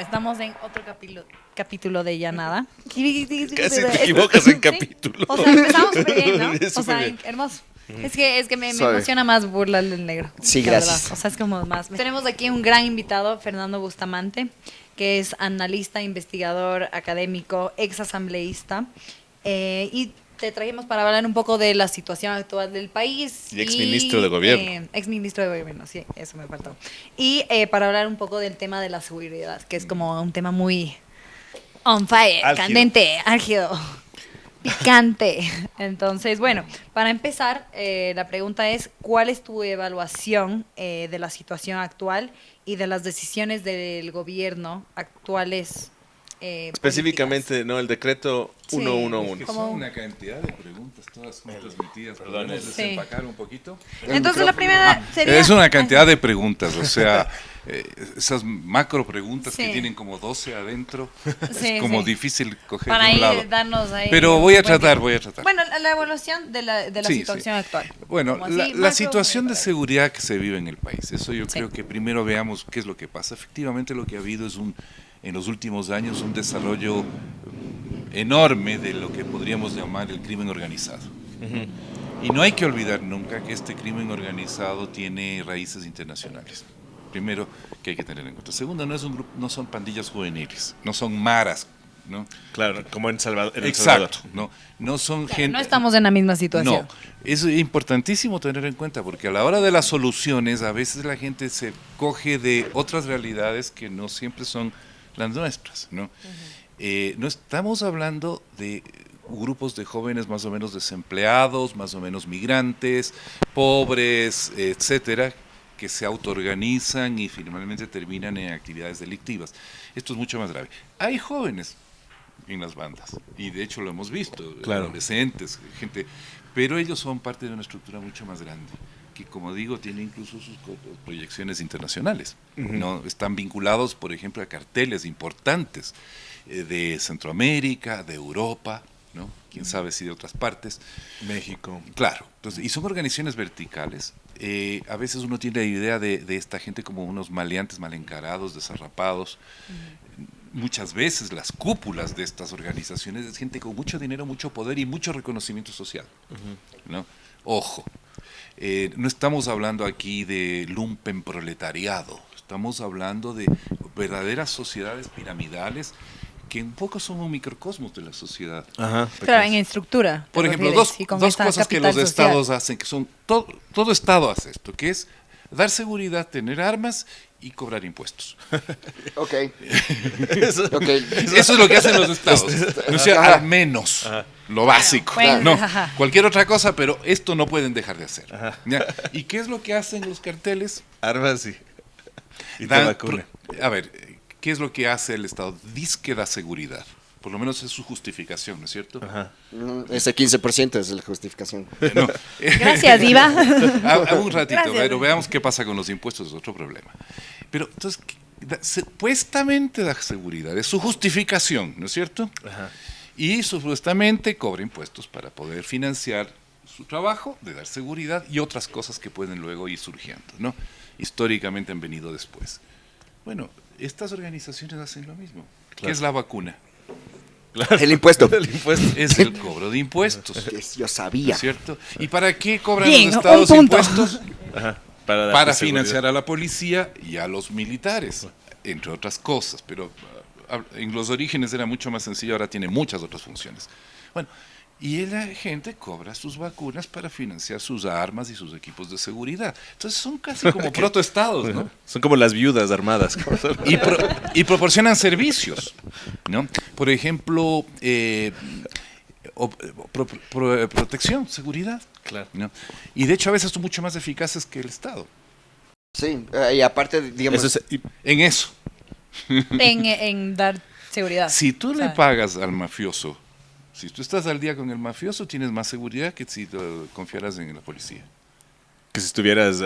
estamos en otro capítulo de Ya Nada. Casi te equivocas en capítulo. O sea, empezamos súper bien, ¿no? Súper O sea, bien. hermoso. Es que me Suave. emociona más burlar del negro. Sí, la gracias. verdad. O sea, es como más. Tenemos aquí un gran invitado, Fernando Bustamante, que es analista, investigador, académico, ex asambleísta. Y te trajimos para hablar un poco de la situación actual del país. Y exministro de gobierno. Exministro de gobierno, sí, eso me faltó. Y para hablar un poco del tema de la seguridad, que es como un tema muy on fire, Álgido. candente, álgido, picante. Entonces, bueno, para empezar, la pregunta es, ¿cuál es tu evaluación de la situación actual y de las decisiones del gobierno actuales? Específicamente, ¿no? El decreto Sí. 111. Que Como- son una cantidad de preguntas, todas juntas metidas. Perdón, ¿Podemos sí. desempacar un poquito? Entonces, la primera sería... Es una cantidad de preguntas, o sea, esas macro preguntas Sí. que tienen como 12 adentro, Sí, es como sí. difícil coger Para de un lado. ahí darnos ahí... Pero un voy a buen tratar, tip. voy a tratar. Bueno, la evaluación de la Sí, situación sí. actual. Bueno, Como así, la macro, situación de para- seguridad que se vive en el país, eso yo Sí. creo que primero veamos qué es lo que pasa. Efectivamente lo que ha habido es en los últimos años un desarrollo enorme de lo que podríamos llamar el crimen organizado. Y no hay que olvidar nunca que este crimen organizado tiene raíces internacionales. Primero, que hay que tener en cuenta. Segundo, no es un grupo, no son pandillas juveniles, no son maras, ¿no? Claro, como en Salvador. Exacto, no son Claro, gente. no estamos en la misma situación. No, es importantísimo tener en cuenta porque a la hora de las soluciones a veces la gente se coge de otras realidades que no siempre son las nuestras, ¿no? No estamos hablando de grupos de jóvenes más o menos desempleados, más o menos migrantes, pobres, etcétera, que se autoorganizan y finalmente terminan en actividades delictivas. Esto es mucho más grave. Hay jóvenes en las bandas y de hecho lo hemos visto, Claro. adolescentes, gente, pero ellos son parte de una estructura mucho más grande que, como digo, tiene incluso sus proyecciones internacionales. ¿No? Están vinculados, por ejemplo, a carteles importantes de Centroamérica, de Europa, ¿no? Quién sabe si de otras partes. México. Claro, entonces, y son organizaciones verticales. A veces uno tiene la idea de esta gente como unos maleantes mal encarados, desarrapados. Muchas veces las cúpulas de estas organizaciones es gente con mucho dinero, mucho poder y mucho reconocimiento social. ¿No? Ojo, no estamos hablando aquí de lumpen proletariado, estamos hablando de verdaderas sociedades piramidales que un poco son un microcosmos de la sociedad. Ajá. Claro, en estructura. Por te ejemplo, refieres, y con dos esta cosas que capital los social. estados hacen, que son, todo estado hace esto, que es dar seguridad, tener armas y cobrar impuestos. Ok. Eso- Ok. Eso es lo que hacen los estados. O sea, Ajá. al menos lo básico. Bueno, No, ajá. cualquier otra cosa, pero esto no pueden dejar de hacer. Ajá. ¿Ya? ¿Y qué es lo que hacen los carteles? Armas y Dan vacuna. a ver, ¿qué es lo que hace el Estado? Dice que da seguridad. Por lo menos es su justificación, ¿no es cierto? Ajá. Ese 15% es la justificación. No. Gracias, Iva. Un ratito, Gracias. pero veamos qué pasa con los impuestos, es otro problema. Pero entonces, supuestamente da seguridad, es su justificación, ¿no es cierto? Ajá. Y supuestamente cobra impuestos para poder financiar su trabajo de dar seguridad y otras cosas que pueden luego ir surgiendo, ¿no? Históricamente han venido después. Bueno, estas organizaciones hacen lo mismo. ¿Qué Claro. es la vacuna? El impuesto. El impuesto. Es el cobro de impuestos, Yo ¿no sabía. es cierto? ¿Y para qué cobran Bien, los estados un punto. impuestos? Ajá. Para, darte Para seguridad. financiar a la policía y a los militares, entre otras cosas, pero en los orígenes era mucho más sencillo, ahora tiene muchas otras funciones. Bueno, y la gente cobra sus vacunas para financiar sus armas y sus equipos de seguridad. Entonces son casi como protoestados, ¿no? Son como las viudas armadas. Y proporcionan servicios, ¿no? Por ejemplo, protección, seguridad. Claro. ¿No? Y de hecho a veces son mucho más eficaces que el Estado. Sí, y aparte, digamos, Eso es, y- En eso. En dar seguridad. Si tú le ¿sabes? pagas al mafioso, si tú estás al día con el mafioso, tienes más seguridad que si confiaras en la policía. que si estuvieras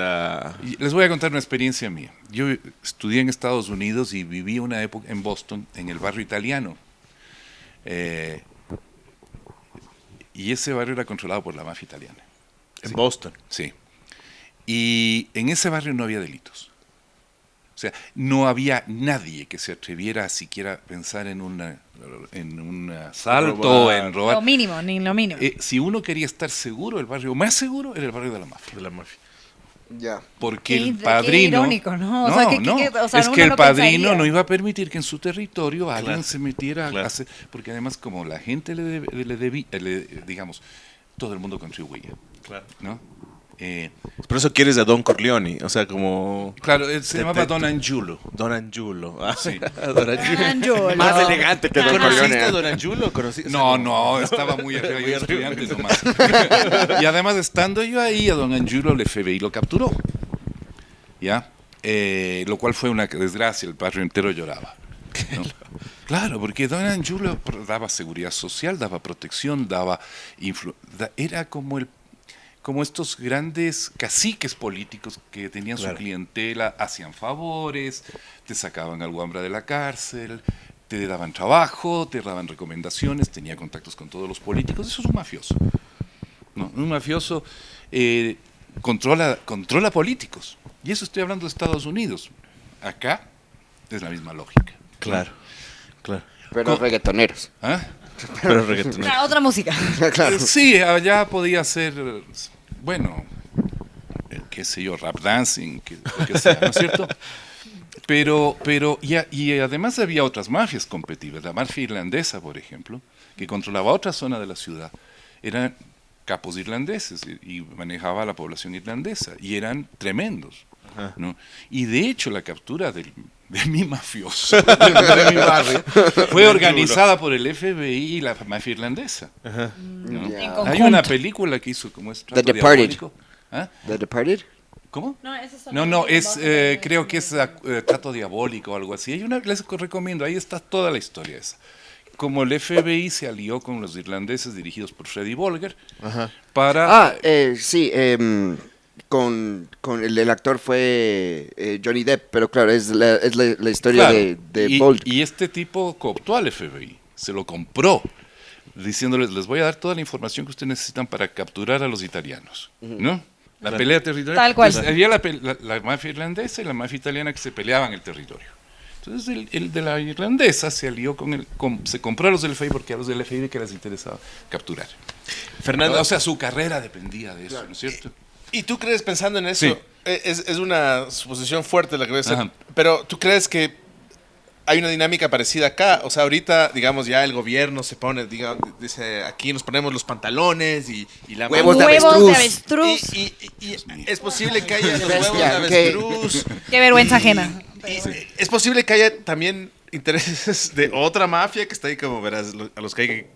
Y les voy a contar una experiencia mía. Yo estudié en Estados Unidos y viví una época en Boston, en el barrio italiano. Y ese barrio era controlado por la mafia italiana. en Boston. Sí. Y en ese barrio no había delitos. O sea, no había nadie que se atreviera a siquiera pensar en un asalto, en robar. Lo mínimo, ni lo mínimo. Si uno quería estar seguro, el barrio más seguro era el barrio de la mafia. De la mafia. Ya. Porque Qué el padrino... irónico, ¿no? O No, sea, no, o sea, es uno que el no padrino pensaría. no iba a permitir que en su territorio alguien Claro, se metiera claro. a hacer... Porque además, como la gente digamos, todo el mundo contribuía, Claro. ¿no? Por eso quieres a Don Corleone, o sea, como Claro, él se llamaba Don Angiulo. Don Angiulo. Ah, Sí. Don Angiulo. Angiulo. Más elegante que Don ¿Conociste Corleone. a Don Angiulo? ¿Conociste? No, estaba muy arriba, yo era estudiante nomás. Y además, estando yo ahí, a Don Angiulo el FBI lo capturó. ¿Ya? Lo cual fue una desgracia, el barrio entero lloraba, ¿no? Claro, porque Don Angiulo daba seguridad social, daba protección, era como estos grandes caciques políticos que tenían Claro. su clientela, hacían favores, te sacaban al guambra de la cárcel, te daban trabajo, te daban recomendaciones, tenía contactos con todos los políticos. Eso es un mafioso, ¿no? Un mafioso controla políticos. Y eso estoy hablando de Estados Unidos. Acá es la misma lógica. Claro, claro. Pero reggaetoneros. ¿Ah? Pero reggaetonero. Ah, otra música. Claro. Sí, allá podía ser, bueno, qué sé yo, rap dancing, lo que sea, ¿no es cierto? Y además había otras mafias competitivas. La mafia irlandesa, por ejemplo, que controlaba otra zona de la ciudad. Eran capos irlandeses y manejaba a la población irlandesa. Y eran tremendos, ¿no? Y de hecho la captura de mi mafioso, de mi barrio, fue organizada por el FBI y la mafia irlandesa, ¿no? Ya. En Hay conjunto. una película que hizo como es The trato Departed. diabólico. ¿Ah? The Departed. ¿Cómo? No, esas son No, las es de- creo que es trato diabólico o algo así. Les recomiendo, ahí está toda la historia esa. Como el FBI se alió con los irlandeses dirigidos por Freddy Bolger para... Sí, con el actor fue Johnny Depp, pero claro, es la historia Claro, de Bolt. y este tipo cooptó al FBI, se lo compró, diciéndoles, les voy a dar toda la información que ustedes necesitan para capturar a los italianos, ¿no? La pelea territorial. Tal cual. Entonces, había la mafia irlandesa y la mafia italiana que se peleaban el territorio. Entonces el de la irlandesa se alió se compró a los del FBI porque a los del FBI que les interesaba capturar. Fernando, O sea, su carrera dependía de eso, ¿no es cierto? ¿y tú crees, pensando en eso, Sí. es una suposición fuerte la que voy a hacer, Ajá. pero tú crees que hay una dinámica parecida acá? O sea, ahorita, digamos, ya el gobierno se pone, dice, aquí nos ponemos los pantalones y la Huevos de Huevos de avestruz. avestruz. Y es posible que haya los huevos de Bestia, ¿qué? avestruz. Qué vergüenza ajena. Es posible que haya también intereses de otra mafia que está ahí, como verás, a los que hay que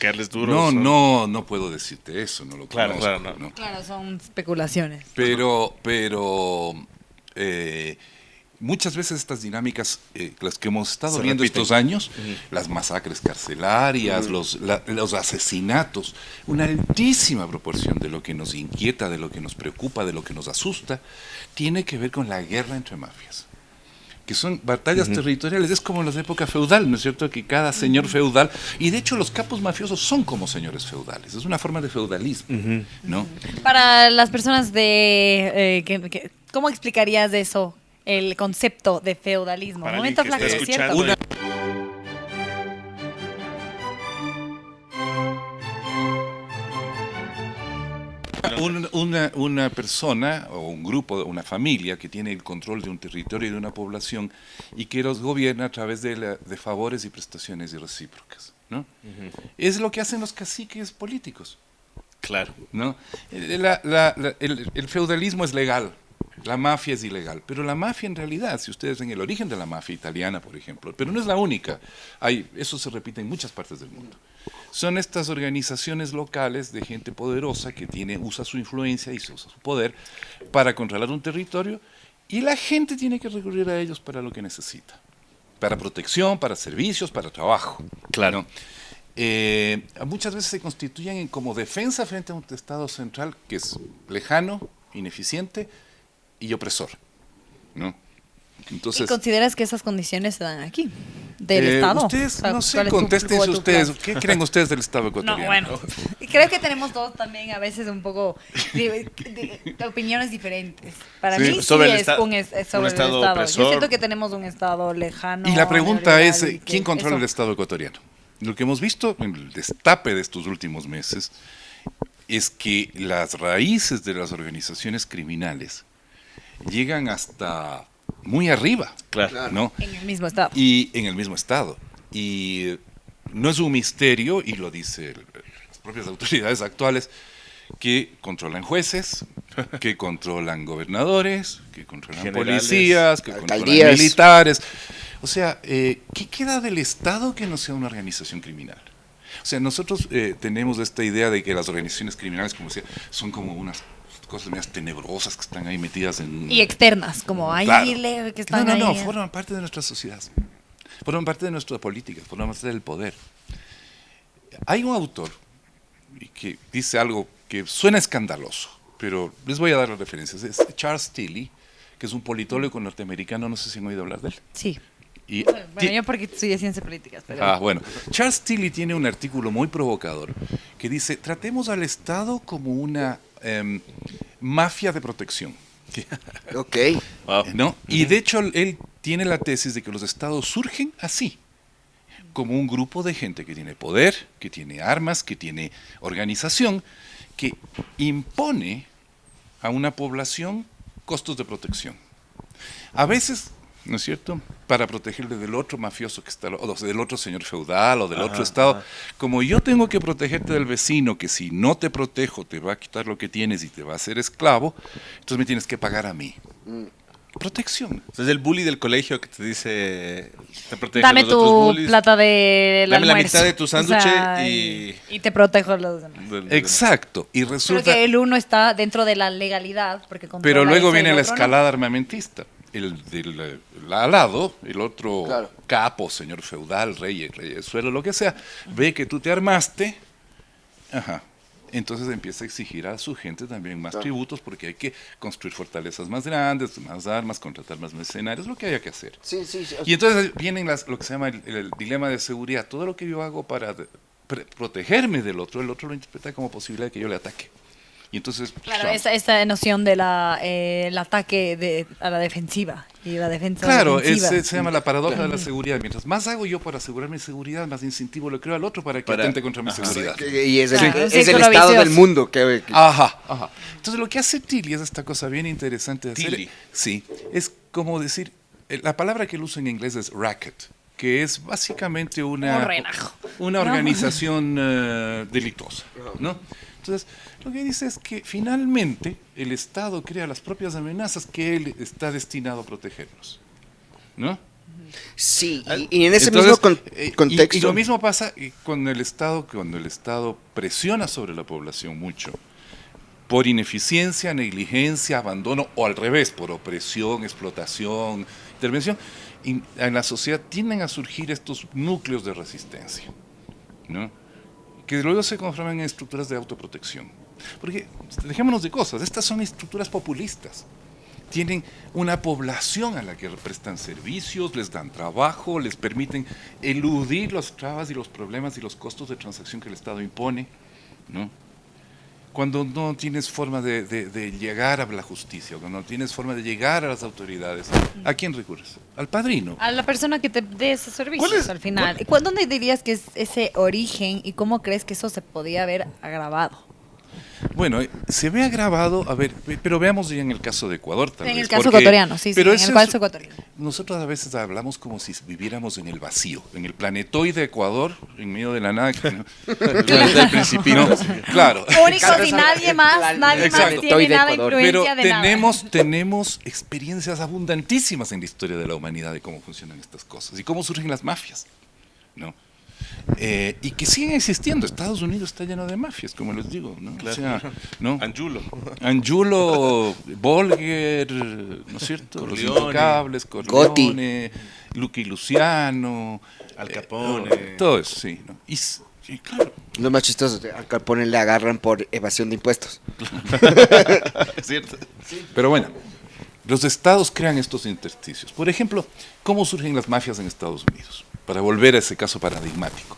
caerles duros. No puedo decirte eso, no lo Claro, conozco. claro, no. Claro, son especulaciones. Pero muchas veces estas dinámicas, las que hemos estado Se viendo repiten. estos años, las masacres carcelarias, los asesinatos, una altísima proporción de lo que nos inquieta, de lo que nos preocupa, de lo que nos asusta, tiene que ver con la guerra entre mafias, que son batallas territoriales. Es como en la época feudal, ¿no es cierto? Que cada señor feudal, y de hecho los capos mafiosos son como señores feudales, es una forma de feudalismo, ¿no? Para las personas ¿cómo explicarías eso? El concepto de feudalismo. Para Momento alguien que flaco, esté ¿cierto? escuchando. Una persona o un grupo, una familia que tiene el control de un territorio y de una población y que los gobierna a través de favores y prestaciones recíprocas, ¿no? Es lo que hacen los caciques políticos, Claro. ¿no? El feudalismo es legal, la mafia es ilegal, pero la mafia en realidad, si ustedes ven el origen de la mafia italiana, por ejemplo, pero no es la única, eso se repite en muchas partes del mundo. Son estas organizaciones locales de gente poderosa que usa su influencia y usa su poder para controlar un territorio y la gente tiene que recurrir a ellos para lo que necesita, para protección, para servicios, para trabajo. Claro. Muchas veces se constituyen como defensa frente a un Estado central que es lejano, ineficiente y opresor, ¿no? ¿Y Entonces, consideras que esas condiciones se dan aquí? ¿Del Estado? ustedes, O sea, no sé, ¿cuál es tu- contesten cuál es tu ustedes. plan? ¿Qué creen ustedes del Estado No, ecuatoriano? bueno. Creo que tenemos todos también a veces un poco de opiniones diferentes. Para Sí, mí sí sobre el es esta- un es sobre un el estado Estado. Yo opresor. siento que tenemos un Estado lejano. Y la pregunta neoliberal, es, y que ¿quién controla el Estado ecuatoriano? Lo que hemos visto en el destape de estos últimos meses es que las raíces de las organizaciones criminales llegan hasta muy arriba, Claro. ¿no? En el mismo Estado. Y en el mismo Estado. Y no es un misterio, y lo dicen las propias autoridades actuales, que controlan jueces, que controlan gobernadores, que controlan Generales, policías, que controlan alcaldías. militares. O sea, ¿qué queda del Estado que no sea una organización criminal? O sea, nosotros tenemos esta idea de que las organizaciones criminales, como decía, son como unas cosas más tenebrosas que están ahí metidas en... Y externas, como ahí Claro. que están no, ahí. forman parte de nuestra sociedad, forman parte de nuestra política, forman parte del poder. Hay un autor que dice algo que suena escandaloso, pero les voy a dar las referencias. Es Charles Tilly, que es un politólogo norteamericano, no sé si han oído hablar de él. Sí. Y Bueno, yo porque estudié ciencias políticas, pero... bueno. Charles Tilly tiene un artículo muy provocador que dice, tratemos al Estado como una mafia de protección. Ok. Wow. ¿No? Y de hecho él tiene la tesis de que los estados surgen así, como un grupo de gente que tiene poder, que tiene armas, que tiene organización, que impone a una población costos de protección. A veces, ¿no es cierto?, para protegerle del otro mafioso que está, o del otro señor feudal o del otro estado, como yo tengo que protegerte del vecino, que si no te protejo te va a quitar lo que tienes y te va a hacer esclavo, entonces me tienes que pagar a mí. Protección. Entonces el bully del colegio que te dice, te protege Dame de los otros tu bullies. plata del Dame la almuerzo. mitad de tu sándwich y te protejo los demás. Exacto. Y Creo resulta... que el uno está dentro de la legalidad, porque controla Pero luego ese y viene el la otro no. escalada armamentista. El del al lado, el otro Claro. capo, señor feudal, rey de suelo, lo que sea, ve que tú te armaste, entonces empieza a exigir a su gente también más tributos porque hay que construir fortalezas más grandes, más armas, contratar más mercenarios, lo que haya que hacer. Sí, sí, sí. Y entonces vienen lo que se llama el dilema de seguridad. Todo lo que yo hago para protegerme del otro, el otro lo interpreta como posibilidad de que yo le ataque. Y entonces, Claro, esa noción de el ataque a la defensiva y la defensa claro, defensiva. se llama la paradoja de la seguridad. Mientras más hago yo para asegurar mi seguridad, más incentivo le creo al otro para que atente contra mi seguridad. Y es el, Claro, un es el círculo estado vicioso. del mundo que Ajá. Entonces lo que hace Tilly es esta cosa bien interesante de hacer. Tilly. Sí, es como decir, la palabra que él usa en inglés es racket, que es básicamente Un una relajo, una ¿no? organización delictuosa, ¿no? Entonces, lo que dice es que finalmente el Estado crea las propias amenazas que él está destinado a protegernos, ¿no? sí, y en ese Entonces, mismo y contexto. lo mismo pasa con el Estado, cuando el Estado presiona sobre la población mucho, por ineficiencia, negligencia, abandono, o al revés, por opresión, explotación, intervención, en la sociedad tienden a surgir estos núcleos de resistencia, ¿no? Que luego se conforman en estructuras de autoprotección. Porque, dejémonos de cosas, estas son estructuras populistas. Tienen una población a la que prestan servicios, les dan trabajo, les permiten eludir las trabas y los problemas y los costos de transacción que el Estado impone, ¿no? Cuando no tienes forma de llegar a la justicia, cuando no tienes forma de llegar a las autoridades, ¿a quién recurres? Al padrino. A la persona que te dé esos servicios ¿Cuál es? al final. ¿Dónde dirías que es ese origen y cómo crees que eso se podía haber agravado? Bueno, se ve agravado, a ver, pero veamos ya en el caso de Ecuador tal En vez, el caso porque- ecuatoriano, sí, pero en ese el caso es- ecuatoriano. Nosotros a veces hablamos como si viviéramos en el vacío, en el planetoide Ecuador, en medio de la nada. ¿No? Del principito. ¿No? Claro. Únicos y nadie más Exacto. tiene nada de Ecuador. Pero influencia de nada. tenemos experiencias abundantísimas en la historia de la humanidad de cómo funcionan estas cosas y cómo surgen las mafias, ¿no? Y que siguen existiendo. Estados Unidos está lleno de mafias, como les digo, ¿no? O sea, ¿no? Angulo. Angulo, Bolger, ¿no es cierto? Los Corleone. Intocables, Corleone, Lucky Luciano, Al Capone. todo eso, sí, ¿no? Y claro, Lo más chistoso, al Capone le agarran por evasión de impuestos. Es cierto. pero bueno, Los estados crean estos intersticios. Por ejemplo, ¿cómo surgen las mafias en Estados Unidos? Para volver a ese caso paradigmático.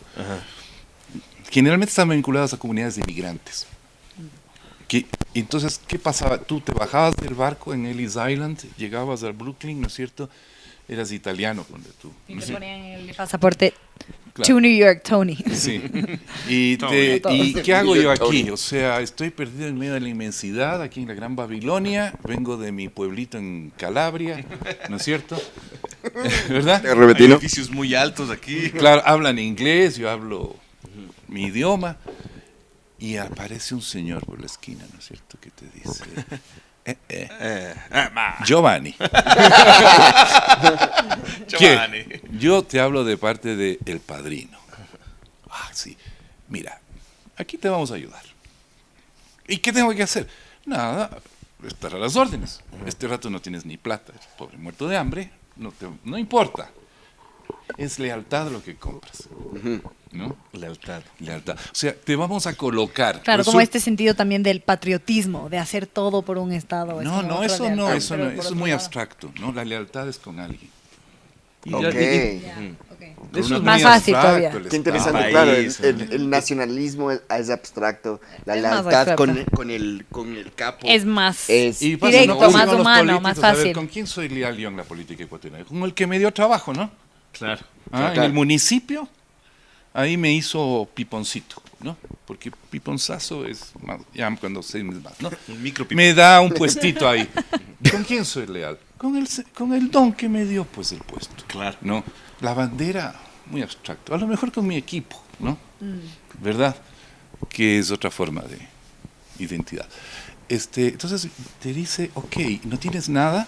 Generalmente están vinculadas a comunidades de inmigrantes. Entonces, ¿qué pasaba? Tú te bajabas del barco en Ellis Island, llegabas al Brooklyn, ¿no es cierto? Eras italiano, ponle tú. Y te ponían el pasaporte Claro. to New York, Tony. Sí. ¿Y qué hago yo aquí? O sea, estoy perdido en medio de la inmensidad, aquí en la Gran Babilonia, vengo de mi pueblito en Calabria, ¿no es cierto? ¿Verdad? Hay edificios muy altos aquí. Claro, hablan inglés, yo hablo mi idioma, y aparece un señor por la esquina, ¿no es cierto? Que te dice, Giovanni. Giovanni. ¿Qué? Yo te hablo de parte de El Padrino. Ah, sí. Mira, aquí te vamos a ayudar. ¿Y qué tengo que hacer? Nada, estar a las órdenes. Este rato no tienes ni plata, eres pobre, muerto de hambre, no importa. Es lealtad lo que compras. ¿No? Lealtad. Lealtad. O sea, te vamos a colocar. Claro, como este sentido también del patriotismo, de hacer todo por un Estado. No, como no, otra eso no, lealtad, eso pero no, por eso es otro muy lado. abstracto, ¿no? La lealtad es con alguien. Ok. Ya, ok. Eso es Más muy fácil abstracto, todavía. el Qué interesante, País, claro, ¿no? el nacionalismo es abstracto, la Es más lealtad abstracto. con el capo Es más Y pasa directo, lo mismo más con los humano, más políticos. A ver, fácil. ¿con quién soy leal yo en la política ecuatoriana? Con el que me dio trabajo, ¿no? Claro. En el municipio, ahí me hizo piponcito, ¿no? Porque piponzazo es más, ya cuando se más, ¿no? Un micro Me da un puestito ahí. ¿Con quién soy leal? Con el don que me dio, pues, el puesto. Claro. ¿No? La bandera, muy abstracto. A lo mejor con mi equipo, ¿no? ¿Verdad? Que es otra forma de identidad. Entonces te dice, ok, no tienes nada,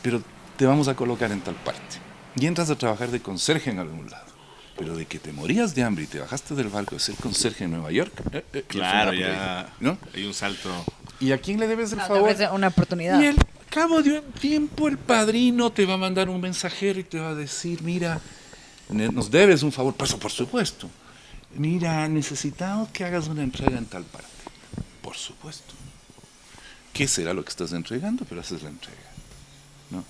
pero te vamos a colocar en tal parte. Y entras a trabajar de conserje en algún lado. Pero de que te morías de hambre y te bajaste del barco de ser conserje en Nueva York, Claro, ya fue una ya. prueba, ¿no? Hay un salto. ¿Y a quién le debes el Te favor? ofrece una oportunidad. Y al cabo de un tiempo el padrino te va a mandar un mensajero y te va a decir, mira, nos debes un favor, por supuesto. Mira, necesitamos que hagas una entrega en tal parte. Por supuesto. ¿Qué será lo que estás entregando? Pero haces la entrega. ¿No?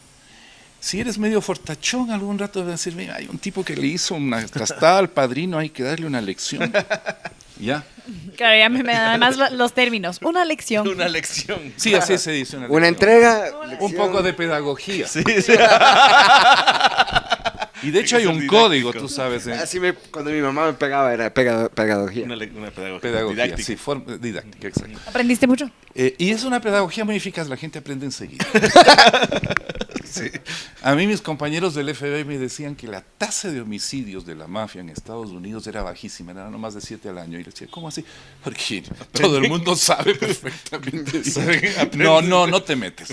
Si eres medio fortachón, algún rato vas a decir, mira, hay un tipo que le hizo una trastada al padrino, hay que darle una lección. ¿Ya? Claro, ya me dan además los términos. Una lección. Una lección. Sí, así se dice una Una lección. entrega, Un lección. poco de pedagogía. Sí, sí. Y de hecho hay Hay que un ser código, didáctico. tú sabes. Cuando mi mamá me pegaba era pedagogía. Una pedagogía. Pedagogía, Didáctica. sí, didáctica, exacto. ¿Aprendiste mucho? Y es una pedagogía muy eficaz, la gente aprende enseguida. A mí mis compañeros del FBI me decían que la tasa de homicidios de la mafia en Estados Unidos era bajísima, era no más de 7 al año. Y les decía, ¿cómo así? Porque todo el mundo sabe perfectamente. No te metes.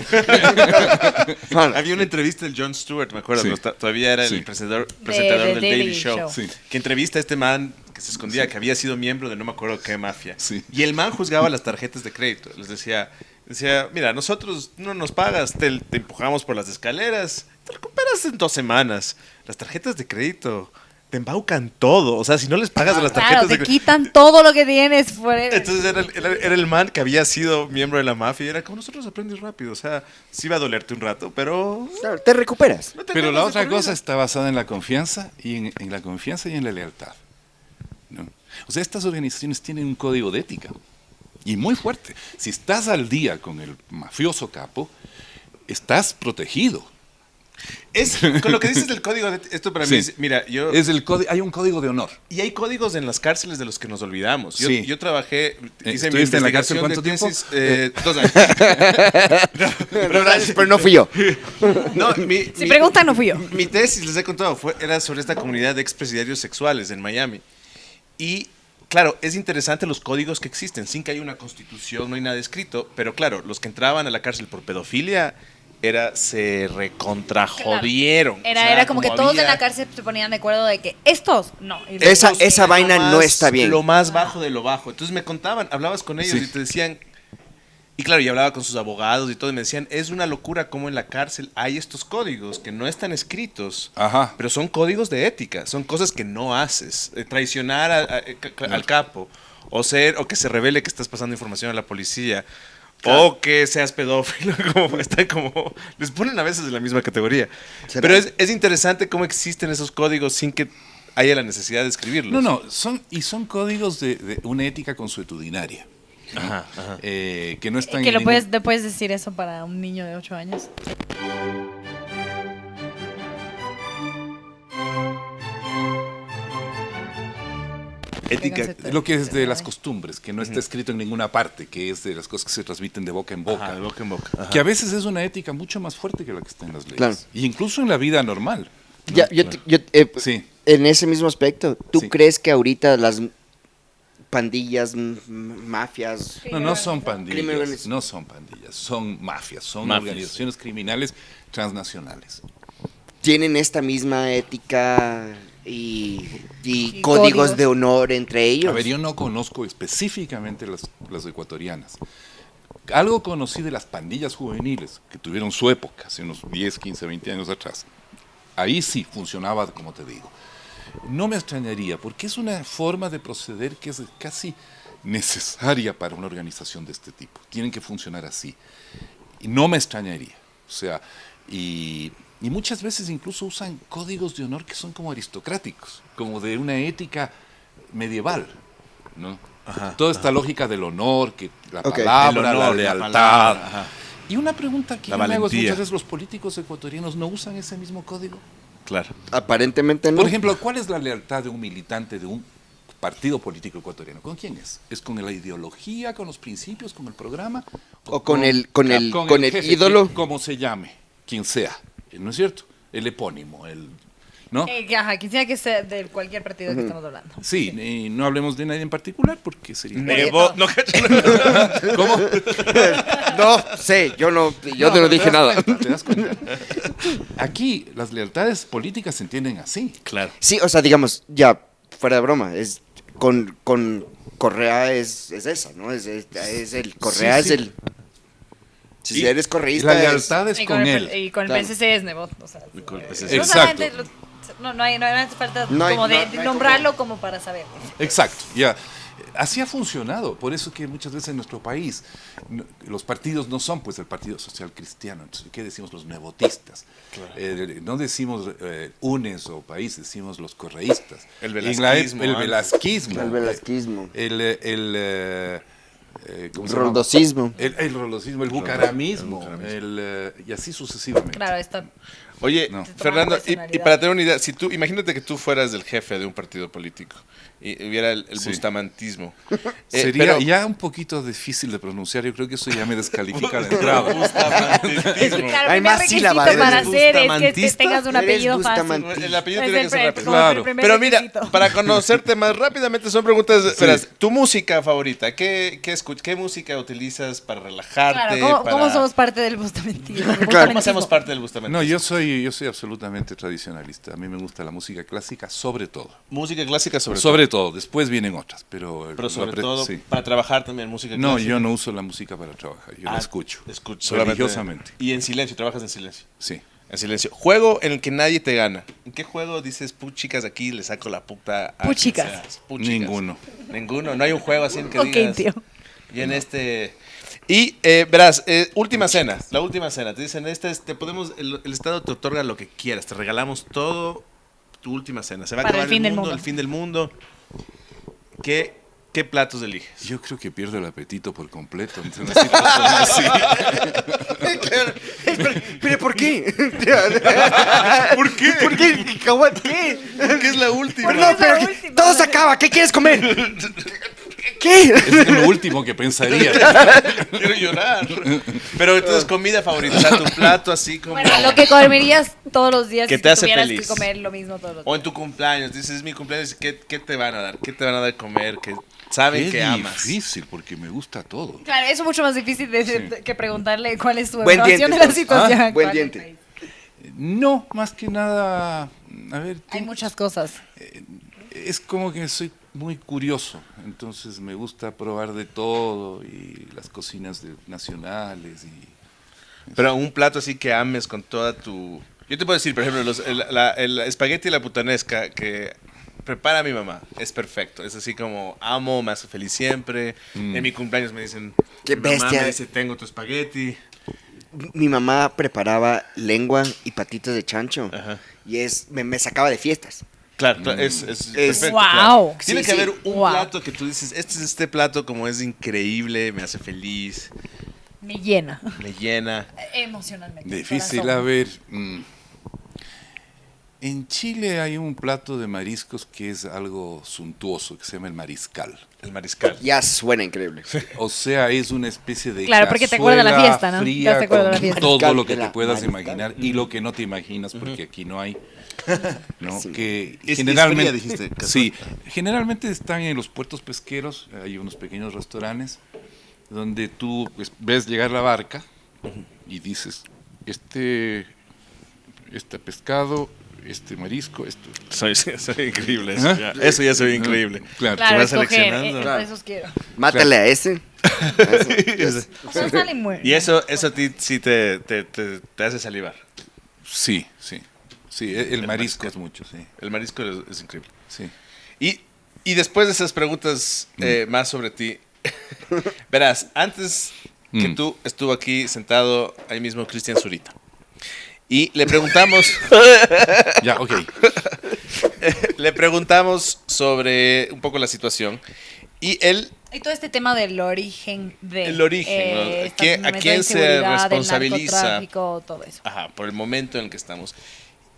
Había una entrevista del Jon Stewart, me acuerdo, Sí. ¿no? Todavía era Sí. el presentador de del Daily Show, Sí. que entrevista a este man que se escondía, que había sido miembro de no me acuerdo qué mafia. Sí. Y el man juzgaba las tarjetas de crédito. Les decía, mira, nosotros no nos pagas, te empujamos por las escaleras, te recuperas en 2 semanas. Las tarjetas de crédito te embaucan todo. O sea, si no les pagas a las tarjetas Claro, de te crédito. quitan todo lo que tienes. Entonces era el man que había sido miembro de la mafia y era como nosotros aprendes rápido. O sea, sí va a dolerte un rato, pero... Claro, te recuperas. no te Pero la acuerdas de otra por cosa vida. está basada en la confianza y en la confianza y en la lealtad. ¿No? O sea, estas organizaciones tienen un código de ética y muy fuerte. Si estás al día con el mafioso capo, estás protegido. Con lo que dices del código, esto para mí Sí. es, mira, yo... Hay un código de honor. Y hay códigos en las cárceles de los que nos olvidamos. Sí. Yo trabajé, hice mi ¿Estuviste en la cárcel investigación cuánto de tiempo? tesis, 2 años. Pero no fui yo. No, Si preguntan, no fui yo. Mi tesis, les he contado, era sobre esta comunidad de expresidiarios sexuales en Miami. Y claro, es interesante los códigos que existen, sin que haya una constitución, no hay nada escrito, pero claro, los que entraban a la cárcel por pedofilia se recontrajodieron. Era como que todos había- en la cárcel se ponían de acuerdo de que estos no. Y los Esa- otros- esa Lo vaina no más- está bien. Lo más bajo de lo bajo. Entonces me contaban, hablabas con ellos Sí. y te decían, y claro, y hablaba con sus abogados y todo, y me decían, es una locura cómo en la cárcel hay estos códigos que no están escritos, Ajá. pero son códigos de ética, son cosas que no haces. Traicionar al capo, o que se revele que estás pasando información a la policía. O que seas pedófilo, como están como les ponen a veces en la misma categoría. ¿Será? Pero es interesante cómo existen esos códigos sin que haya la necesidad de escribirlos. No, son códigos de una ética consuetudinaria. ¿No? Ajá, ajá. Que no están Que en lo ningún- puedes decir eso para un niño de 8 años. Ética. Lo que es de las costumbres, que no está escrito en ninguna parte, que es de las cosas que se transmiten de boca en boca. Ajá, de boca en boca. Ajá. Que a veces es una ética mucho más fuerte que la que está en las leyes. Claro. Y incluso en la vida normal. ¿no? Ya, Sí. En ese mismo aspecto, ¿tú Sí. crees que ahorita las pandillas, mafias, No son Crimen pandillas, organizado. no son pandillas, son mafias, son Mafias. organizaciones criminales transnacionales. tienen esta misma ética y Y códigos códigos. de honor entre ellos? A ver, yo no conozco específicamente las ecuatorianas. Algo conocí de las pandillas juveniles, que tuvieron su época, hace unos 10, 15, 20 años atrás. Ahí sí funcionaba, como te digo. No me extrañaría, porque es una forma de proceder que es casi necesaria para una organización de este tipo. Tienen que funcionar así. Y no me extrañaría. O sea, y muchas veces incluso usan códigos de honor que son como aristocráticos, como de una ética medieval, ¿no? Ajá, Toda esta lógica del honor, que la Ok. palabra, El honor, la la lealtad. palabra, ajá. Y una pregunta que La yo me hago es, valentía. muchas veces los políticos ecuatorianos no usan ese mismo código. Claro. Aparentemente no. Por ejemplo, ¿cuál es la lealtad de un militante de un partido político ecuatoriano? ¿Con quién es? ¿Es con la ideología, con los principios, con el programa? O con el jefe, ídolo. como se llame, quien sea, ¿no es cierto? El epónimo, ¿no? Ajá, quisiera que sea de cualquier partido que estamos hablando. Sí, y no hablemos de nadie en particular porque sería... Nebo, no, ¿Cómo? No sé, yo no dije nada. ¿Te das cuenta? Aquí las lealtades políticas se entienden así. Claro. Sí, o sea, digamos, ya, fuera de broma, es con Correa es esa, ¿no? Es el Correa Sí, sí. es el. Si Y eres correísta. la lealtad es Y con el, él. y con el Claro. PSC es Nebot. O sea, con el PSC. no Exacto. solamente no hace falta No hay- como de no- no hay nombrarlo como para saber. Exacto, ya. Así ha funcionado, por eso que muchas veces en nuestro país los partidos no son pues el Partido Social Cristiano, entonces, ¿qué decimos los nebotistas? No decimos UNES o país, decimos los correístas. El En la velasquismo, el antes. velasquismo. El velasquismo. ¿cómo se llama? Roldosismo. El roldosismo, el bucaramismo, y así sucesivamente. Claro, está. Oye, No. Fernando, y personalidad. para tener una idea, si tú, imagínate que tú fueras el jefe de un partido político y hubiera el Sí. bustamantismo. Sería pero- ya un poquito difícil de pronunciar, yo creo que eso ya me descalifica de entrada. Bustamantismo. Claro, Hay el primer más requisito sílabas. para ¿Eres hacer es que bustamantista? tengas un Eres apellido fácil. bustamantista. El apellido Es tiene el que ser rápido. como el Claro. primer Pero mira, requisito. para conocerte más rápidamente son preguntas. Sí. Verás, tu música favorita, ¿qué música utilizas para relajarte? Claro, ¿cómo para- somos parte del bustamentismo? ¿Cómo hacemos parte del bustamantismo? No, yo soy absolutamente tradicionalista. A mí me gusta la música clásica sobre todo. Música clásica sobre todo. Sobre todo, después vienen otras, pero Pero sobre todo sí. para trabajar también música No, clásica. yo no uso la música para trabajar, yo la Ah, escucho. solamente- religiosamente. Y en silencio, trabajas en silencio. Sí. En silencio. Juego en el que nadie te gana. ¿En qué juego dices, chicas, aquí le saco la puta a Puchicas. quien seas"? Puchicas. Ninguno. Ninguno. No hay un juego así en que Ok, digas. tío. Y en este. Y verás, última cena. La última cena. Te dicen, te podemos. El Estado te otorga lo que quieras. Te regalamos todo. Tu última cena. Se va a Para acabar el fin del mundo, mundo. el fin del mundo. ¿Qué platos eliges? Yo creo que pierdo el apetito por completo ante una situación así. ¿Pero por qué? ¿Por qué? ¿Por qué? ¿Qué? Porque es la última. Pero no, es la pero última. todo se acaba. ¿Qué quieres comer? ¿Qué? Es lo último que pensaría. Quiero llorar. Pero entonces, comida favorita. O sea, tu plato así como. Bueno, lo que comerías todos los días Que si te hace tuvieras feliz. que comer lo mismo todos los O días. en tu cumpleaños. Dices, es mi cumpleaños. ¿Qué te van a dar? ¿Qué te van a dar de comer? Que saben Qué que amas. difícil, porque me gusta todo. Claro, eso es mucho más difícil que preguntarle cuál es tu Buen evaluación diente, de la entonces. situación Ah, actual buen del diente. país. No, más que nada, a ver, Hay muchas cosas. es como que soy muy curioso, entonces me gusta probar de todo y las cocinas nacionales y Pero un plato así que ames con toda tu... Yo te puedo decir, por ejemplo, el espagueti y la putanesca que prepara mi mamá es perfecto. Es así como amo, me hace feliz siempre. En mi cumpleaños me dicen, Qué Mi mamá bestia. me dice, tengo tu espagueti. Mi mamá preparaba lengua y patitas de chancho. Ajá. Y me sacaba de fiestas. Claro, es perfecto. ¡Wow! Claro. Tiene Sí, que sí. haber un Wow. plato que tú dices, este plato como es increíble, me hace feliz, Me llena. me llena. Emocionalmente. Difícil, corazón. a ver. En Chile hay un plato de mariscos que es algo suntuoso, que se llama el mariscal. El mariscal. Ya suena increíble. O sea, es una especie de Claro, porque te acuerdas de la cazuela fiesta, ¿no? fría Ya te acuerdas de la con fiesta. todo Mariscal lo que de te la puedas mariscal. imaginar y lo que no te imaginas, porque aquí no hay. ¿No? Sí. Que Es generalmente, fría, dijiste, cazuela. sí, generalmente están en los puertos pesqueros, hay unos pequeños restaurantes donde tú pues, ves llegar la barca y dices, este pescado, este marisco, esto. Soy increíble eso. ¿Ah? Ya. Eso ya soy increíble. Claro. Claro, vas escoger. seleccionando. Claro. Esos quiero. Mátale a ese. O sea, sale y muere. Y eso a ti sí te hace salivar. Sí, sí. Sí, el marisco marisco. es mucho, sí. El marisco es increíble. Sí. Y después de esas preguntas más sobre ti, verás, antes que tú estuvo aquí sentado ahí mismo Cristian Zurita. Y le preguntamos, Ya, ok. le preguntamos sobre un poco la situación. Y él, Y todo este tema del origen de... El origen, ¿no? esta ¿A momento de quién se inseguridad, del responsabiliza? narcotráfico, todo eso. ajá, por el momento en el que estamos.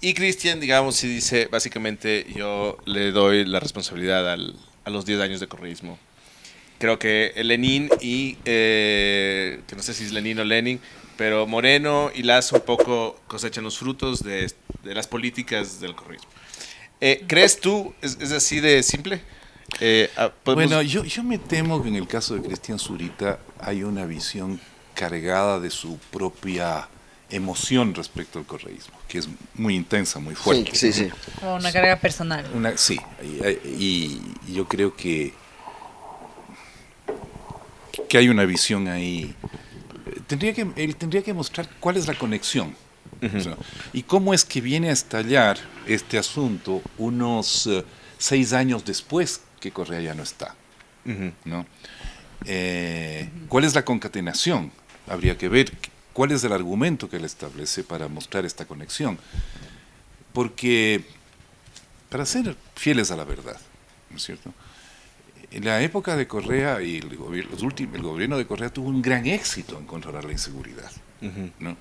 Y Cristian, digamos, sí dice, básicamente yo le doy la responsabilidad a los 10 años de correísmo. Creo que Lenin y, que no sé si es Lenin o Lenin, pero Moreno y Lazo un poco cosechan los frutos de las políticas del correísmo. ¿Crees tú, es así de simple? Bueno, yo me temo que en el caso de Cristian Zurita hay una visión cargada de su propia emoción respecto al correísmo, que es muy intensa, muy fuerte. Sí, sí, sí. Como una carga personal. Sí, y yo creo que hay una visión ahí. Él tendría que mostrar cuál es la conexión. O sea, y cómo es que viene a estallar este asunto unos 6 años después que Correa ya no está. ¿No? ¿Cuál es la concatenación? Habría que ver cuál es el argumento que él establece para mostrar esta conexión. Porque, para ser fieles a la verdad, ¿no es cierto? En la época de Correa y el gobierno de Correa tuvo un gran éxito en controlar la inseguridad. ¿No?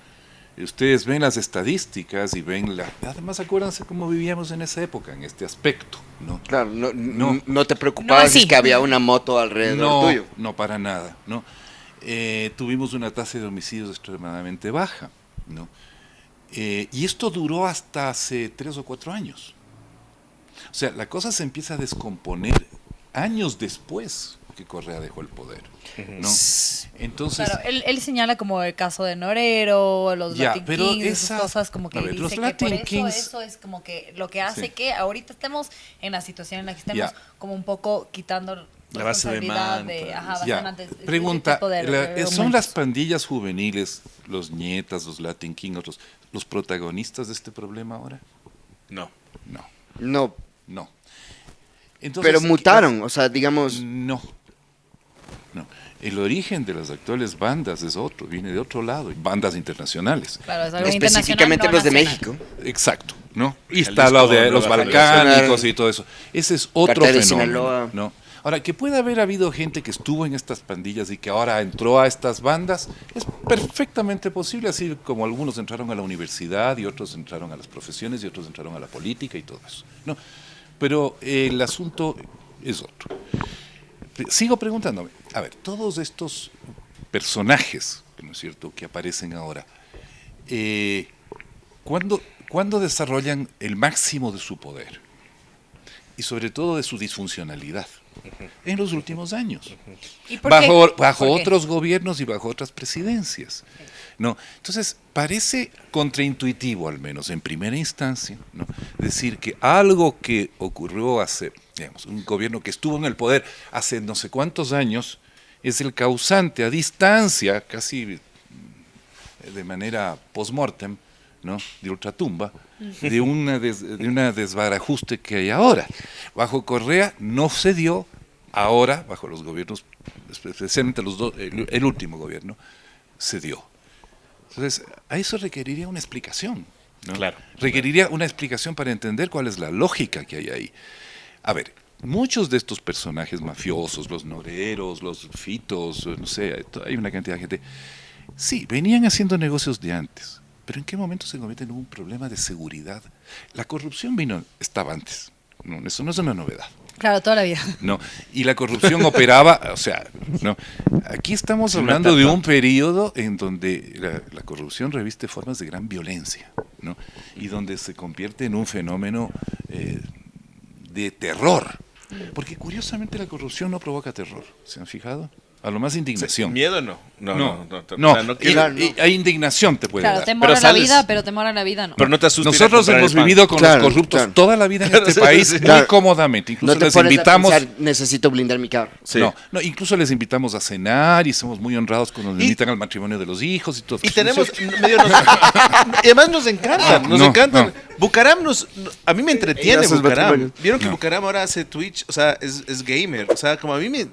Y ustedes ven las estadísticas y ven además acuérdense cómo vivíamos en esa época, en este aspecto, ¿no? Claro, No. no te preocupabas No, si sí. es que había una moto alrededor tuyo. No, para nada, ¿no? Tuvimos una tasa de homicidios extremadamente baja, ¿no? Y esto duró hasta hace 3 o 4 años. O sea, la cosa se empieza a descomponer años después que Correa dejó el poder, ¿no? Entonces, Claro, él señala como el caso de Norero, los Ya, Latin pero Kings, esas esa- cosas como que a ver, dice los que Latin por eso Kings- eso es como que lo que hace Sí. que ahorita estemos en la situación en la que estemos Ya. como un poco quitando La base de responsabilidad mando, tal ajá, vez. ya, bastante de pregunta, este tipo de ¿son argumentos. las pandillas juveniles, los nietas, los Latin Kings, los protagonistas de este problema ahora? No. No, No, no. Entonces, pero mutaron, o sea, digamos, No. El origen de las actuales bandas es otro, viene de otro lado, bandas internacionales. Claro, es algo específicamente internacional, los de no nacional. México. Exacto, ¿no? Y Jalisco, está lo de los Nueva balcánicos Generación. y todo eso. Ese es otro Cartel de fenómeno, Sinaloa. ¿no? Ahora, que pueda haber habido gente que estuvo en estas pandillas y que ahora entró a estas bandas, es perfectamente posible, así como algunos entraron a la universidad y otros entraron a las profesiones y otros entraron a la política y todo eso, ¿no? Pero el asunto es otro. Sigo preguntándome, a ver, todos estos personajes, ¿no es cierto?, que aparecen ahora, ¿cuándo desarrollan el máximo de su poder? Y sobre todo de su disfuncionalidad. En los últimos años. ¿Y por qué? Bajo ¿Por qué? otros gobiernos y bajo otras presidencias. ¿No? Entonces, parece contraintuitivo, al menos en primera instancia, ¿no?, decir que algo que ocurrió hace, digamos, un gobierno que estuvo en el poder hace no sé cuántos años, es el causante a distancia, casi de manera post-mortem, ¿no?, de ultratumba, de una desbarajuste que hay ahora. Bajo Correa no se dio Ahora, bajo los gobiernos, especialmente el último gobierno, se dio. Entonces, a eso requeriría una explicación, ¿no? Claro. Requeriría una explicación para entender cuál es la lógica que hay ahí. A ver, muchos de estos personajes mafiosos, los noreros, los fitos, no sé, hay una cantidad de gente, sí, venían haciendo negocios de antes, pero ¿en qué momento se convierte en un problema de seguridad? La corrupción estaba antes, no, eso no es una novedad. Claro, toda la vida. No, y la corrupción operaba, o sea, no. Aquí estamos hablando de un periodo en donde la corrupción reviste formas de gran violencia, ¿no? Y donde se convierte en un fenómeno de terror. Porque curiosamente la corrupción no provoca terror, ¿se han fijado? A lo más indignación. Miedo no. No, O sea, no quiero- y hay indignación te puede Claro, dar. temor Pero a la sales- vida, pero temor a la vida no. Pero no te asustes. Nosotros hemos vivido con Claro, los corruptos claro. toda la vida en este Sí, país sí, sí. muy Claro. cómodamente. Incluso No te les pones invitamos... a pensar, necesito blindar mi carro. Sí. No, incluso les invitamos a cenar y somos muy honrados cuando nos Y- invitan al matrimonio de los hijos y todo. Y tenemos y además nos encantan, nos No, encantan. no. Bucaram a mí me entretiene Ellos sus Bucaram. matrimonios. Vieron que No. Bucaram ahora hace Twitch, o sea, es gamer, o sea, como a mí me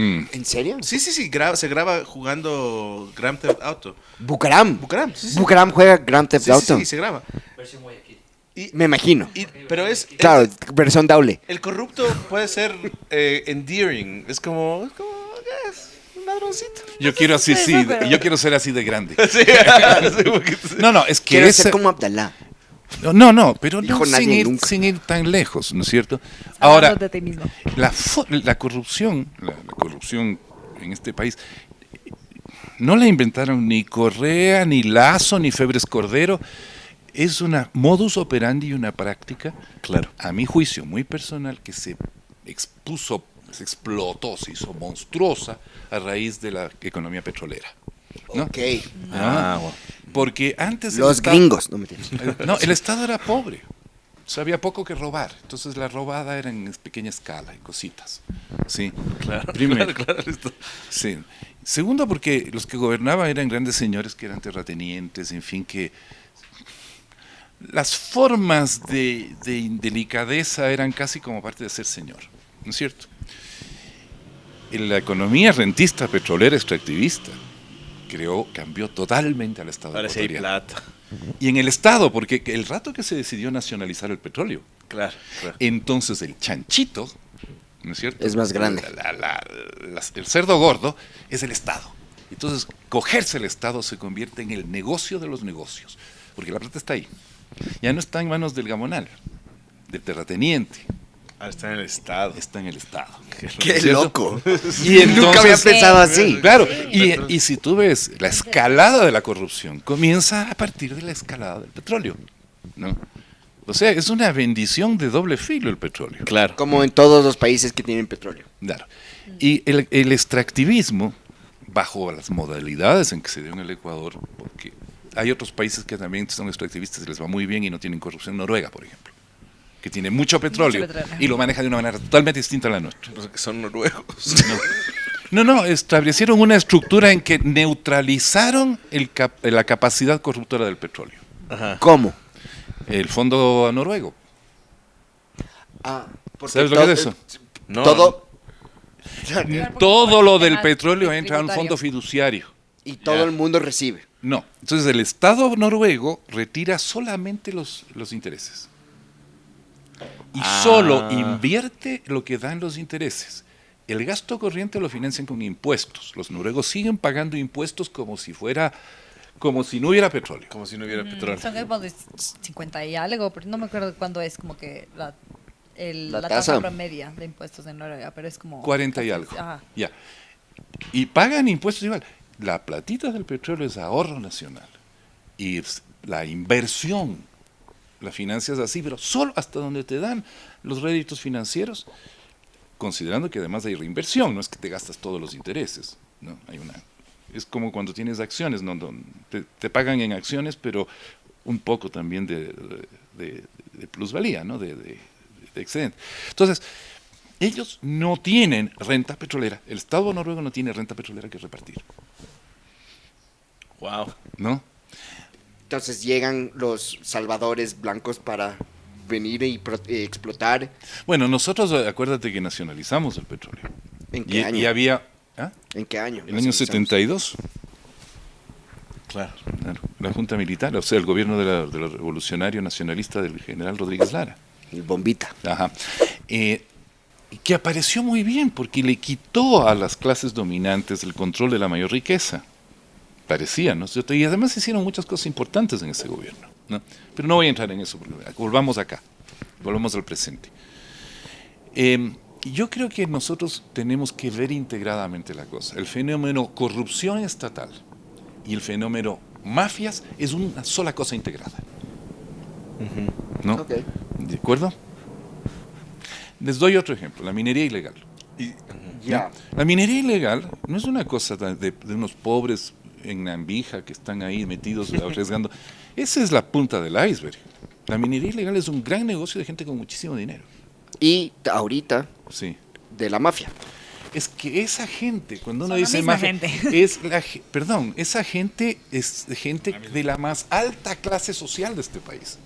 ¿En serio? sí, se graba jugando Grand Theft Auto. Bucaram. Bucaram, sí, sí. Bucaram juega Grand Theft Sí, sí, Auto. sí, se graba. Me imagino. Pero es Claro, versión doble. el corrupto puede ser endearing, es como es un ladroncito. Yo quiero así, Sí, sí, pero- yo quiero ser así de grande. Sí, sí, porque- No, es que Quiero esa- ser como Abdalá. No, pero Dijo no nadie nunca. sin ir tan lejos, ¿no es cierto? Ahora, Hablando de ti mismo. la corrupción en este país no la inventaron ni Correa, ni Lazo, ni Febres Cordero. Es una modus operandi y una práctica, Claro. a mi juicio muy personal, que se explotó, se hizo monstruosa a raíz de la economía petrolera, ¿no? Ok. Bueno. Porque antes el Los Estado- gringos. No me entiendes. no, el Estado era pobre. O sea, había poco que robar. Entonces la robada era en pequeña escala y cositas. Sí. Claro, Primero. claro, esto. Sí. Segundo, porque los que gobernaban eran grandes señores que eran terratenientes, en fin, que las formas de indelicadeza eran casi como parte de ser señor, ¿no es cierto? En la economía rentista, petrolera, extractivista, cambió totalmente al Estado Ahora sí hay ecuatoriano. plata. Y en el Estado, porque el rato que se decidió nacionalizar el petróleo, Claro, claro. entonces el chanchito, ¿no es cierto? Es más grande. El cerdo gordo es el Estado. Entonces, cogerse el Estado se convierte en el negocio de los negocios, porque la plata está ahí. Ya no está en manos del gamonal, del terrateniente, Ahora está en el estado. está en el Estado. Qué ¿Cierto? loco. Y entonces, Nunca había pensado así. Claro, y si tú ves la escalada de la corrupción, comienza a partir de la escalada del petróleo, ¿no? O sea, es una bendición de doble filo el petróleo. Claro. Como en todos los países que tienen petróleo. Claro. Y el extractivismo, bajo las modalidades en que se dio en el Ecuador, porque hay otros países que también son extractivistas y les va muy bien y no tienen corrupción, Noruega, por ejemplo, que tiene mucho petróleo, petróleo. y lo maneja de una manera totalmente distinta a la nuestra. Los que son noruegos. No, establecieron una estructura en que neutralizaron la capacidad corruptora del petróleo. Ajá. ¿Cómo? El fondo noruego. Ah, porque ¿Sabes lo que es eso? No, Todo, Todo lo del Temas petróleo entra a un tributarios. fondo fiduciario. y todo el mundo recibe. No, entonces el Estado noruego retira solamente los intereses. Y solo invierte lo que dan los intereses. El gasto corriente lo financian con impuestos. Los noruegos siguen pagando impuestos como si no hubiera petróleo. Como si no hubiera petróleo. Son como de 50 y algo, pero no me acuerdo cuándo es como que la La tasa tasa. promedia de impuestos en Noruega, pero es como 40 y algo. Ajá. Ya. Y pagan impuestos igual. La platita del petróleo es ahorro nacional. Y la inversión la financias así, pero solo hasta donde te dan los réditos financieros, considerando que además hay reinversión, no es que te gastas todos los intereses, ¿no? Es como cuando tienes acciones, ¿no? Te pagan en acciones, pero un poco también de plusvalía, ¿no? De excedente. Entonces, ellos no tienen renta petrolera. El Estado noruego no tiene renta petrolera que repartir, Wow. ¿no? Entonces llegan los salvadores blancos para venir y explotar. Bueno, nosotros, acuérdate que nacionalizamos el petróleo. ¿En qué año? Y había... ¿ah? ¿En qué año? El año 72. Claro. Claro, la Junta Militar, o sea, el gobierno de la revolucionario nacionalista del general Rodríguez Lara. El bombita. Ajá. Que apareció muy bien porque le quitó a las clases dominantes el control de la mayor riqueza. Parecía, ¿no es cierto? Y además hicieron muchas cosas importantes en ese gobierno, ¿no? Pero no voy a entrar en eso, porque volvamos acá, volvamos al presente. Yo creo que nosotros tenemos que ver integradamente la cosa. El fenómeno corrupción estatal y el fenómeno mafias es una sola cosa integrada. ¿No? Ok. ¿De acuerdo? Les doy otro ejemplo, la minería ilegal. Ya. La minería ilegal no es una cosa de unos pobres en Nambija que están ahí metidos arriesgando. Esa es la punta del iceberg. La minería ilegal es un gran negocio de gente con muchísimo dinero. Y ahorita, Sí. de la mafia. Es que esa gente, cuando uno Son la dice misma mafia, gente. esa gente es gente de la más alta clase social de este país.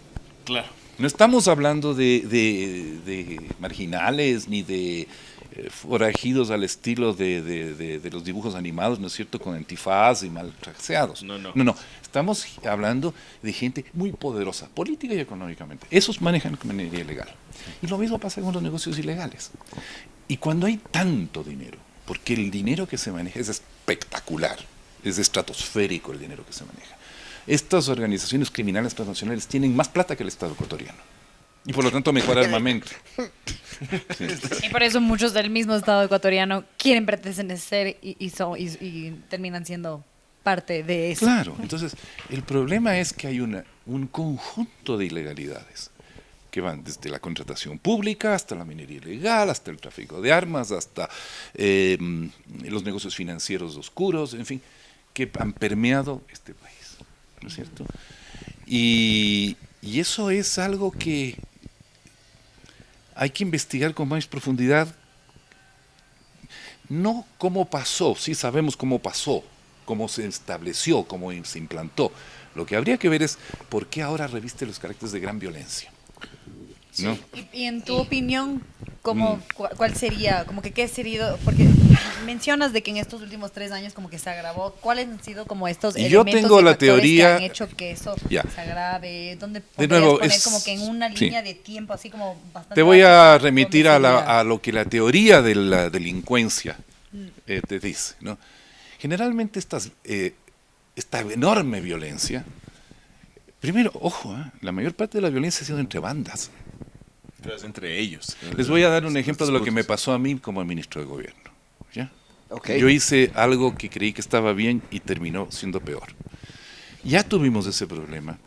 Claro. No estamos hablando de marginales ni de forajidos al estilo de los dibujos animados, ¿no es cierto?, con antifaz y mal trajeados. No. Estamos hablando de gente muy poderosa, política y económicamente. Esos manejan minería ilegal. Y lo mismo pasa con los negocios ilegales. Y cuando hay tanto dinero, porque el dinero que se maneja es espectacular, es estratosférico el dinero que se maneja. Estas organizaciones criminales transnacionales tienen más plata que el Estado ecuatoriano. Y por lo tanto mejor armamento. Sí. Y por eso muchos del mismo Estado ecuatoriano quieren pertenecer y terminan siendo parte de eso. Claro, entonces el problema es que hay un conjunto de ilegalidades que van desde la contratación pública hasta la minería ilegal, hasta el tráfico de armas, hasta los negocios financieros oscuros, en fin, que han permeado este país, ¿no es cierto? Y eso es algo que hay que investigar con más profundidad, no cómo pasó, sí sabemos cómo pasó, cómo se estableció, cómo se implantó. Lo que habría que ver es por qué ahora reviste los caracteres de gran violencia. ¿No? Y en tu opinión, ¿cuál sería, como que qué sería, porque mencionas de que en estos últimos 3 años como que se agravó, ¿cuáles han sido como estos Y yo elementos tengo y la factores teoría- que han hecho que eso Ya. se agrave? ¿Dónde De podrías nuevo, poner es- como que en una sí. línea de tiempo así como bastante Te voy a básica, remitir dónde sería? a lo que la teoría de la delincuencia te dice, ¿no? Generalmente esta enorme violencia, primero, ojo, la mayor parte de la violencia ha sido entre bandas. Pero es entre ellos. Les voy a dar un ejemplo de lo que me pasó a mí como ministro de gobierno. ¿Ya? Ok. Yo hice algo que creí que estaba bien y terminó siendo peor. Ya tuvimos ese problema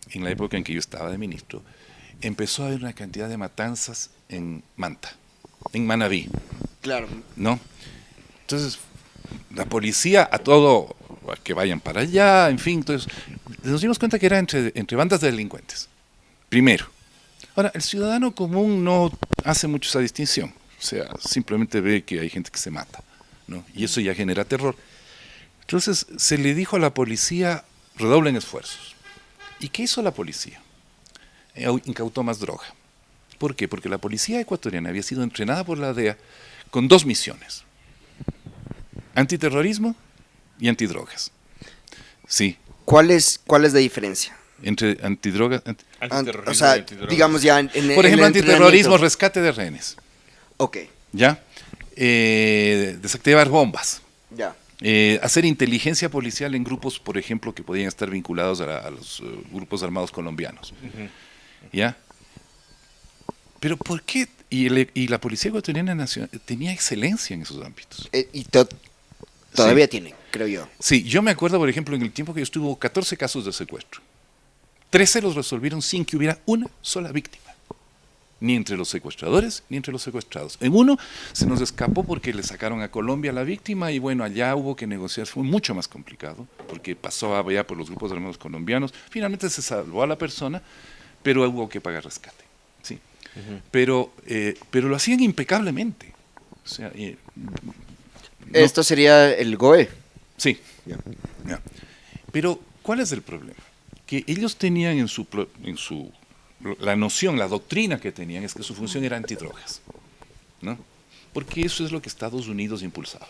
en la época en que yo estaba de ministro. Empezó a haber una cantidad de matanzas en Manta, en Manabí, Claro. ¿no? Entonces, la policía a todo, a que vayan para allá, en fin, entonces, nos dimos cuenta que era entre bandas de delincuentes, primero. Ahora, el ciudadano común no hace mucho esa distinción, o sea, simplemente ve que hay gente que se mata, ¿no? Y eso ya genera terror. Entonces, se le dijo a la policía, redoblen esfuerzos. ¿Y qué hizo la policía? Incautó más droga. ¿Por qué? Porque la policía ecuatoriana había sido entrenada por la DEA con 2 misiones: antiterrorismo y antidrogas. Sí, ¿Cuál es la diferencia? entre antidrogas. O sea, digamos ya en Por ejemplo, el antiterrorismo, entrenamiento. rescate de rehenes. Ok, ¿Ya? Desactivar bombas. ya. Hacer inteligencia policial en grupos, por ejemplo, que podían estar vinculados a los grupos armados colombianos. ¿Ya? Pero ¿por qué? Y la Policía Ecuatoriana Nacional tenía excelencia en esos ámbitos. Y todavía tiene, creo yo. Sí, yo me acuerdo, por ejemplo, en el tiempo que yo estuve, hubo 14 casos de secuestro. 13 los resolvieron sin que hubiera una sola víctima. Ni entre los secuestradores, ni entre los secuestrados. En uno se nos escapó porque le sacaron a Colombia a la víctima y bueno, allá hubo que negociar, fue mucho más complicado, porque pasó allá por los grupos armados colombianos. Finalmente se salvó a la persona, pero hubo que pagar rescate. Sí. Pero lo hacían impecablemente. O sea, no- Esto sería el GOE. Sí. Ya. Ya. Pero, ¿cuál es el problema? Que ellos tenían la noción, la doctrina que tenían es que su función era antidrogas, ¿no? porque eso es lo que Estados Unidos impulsaba.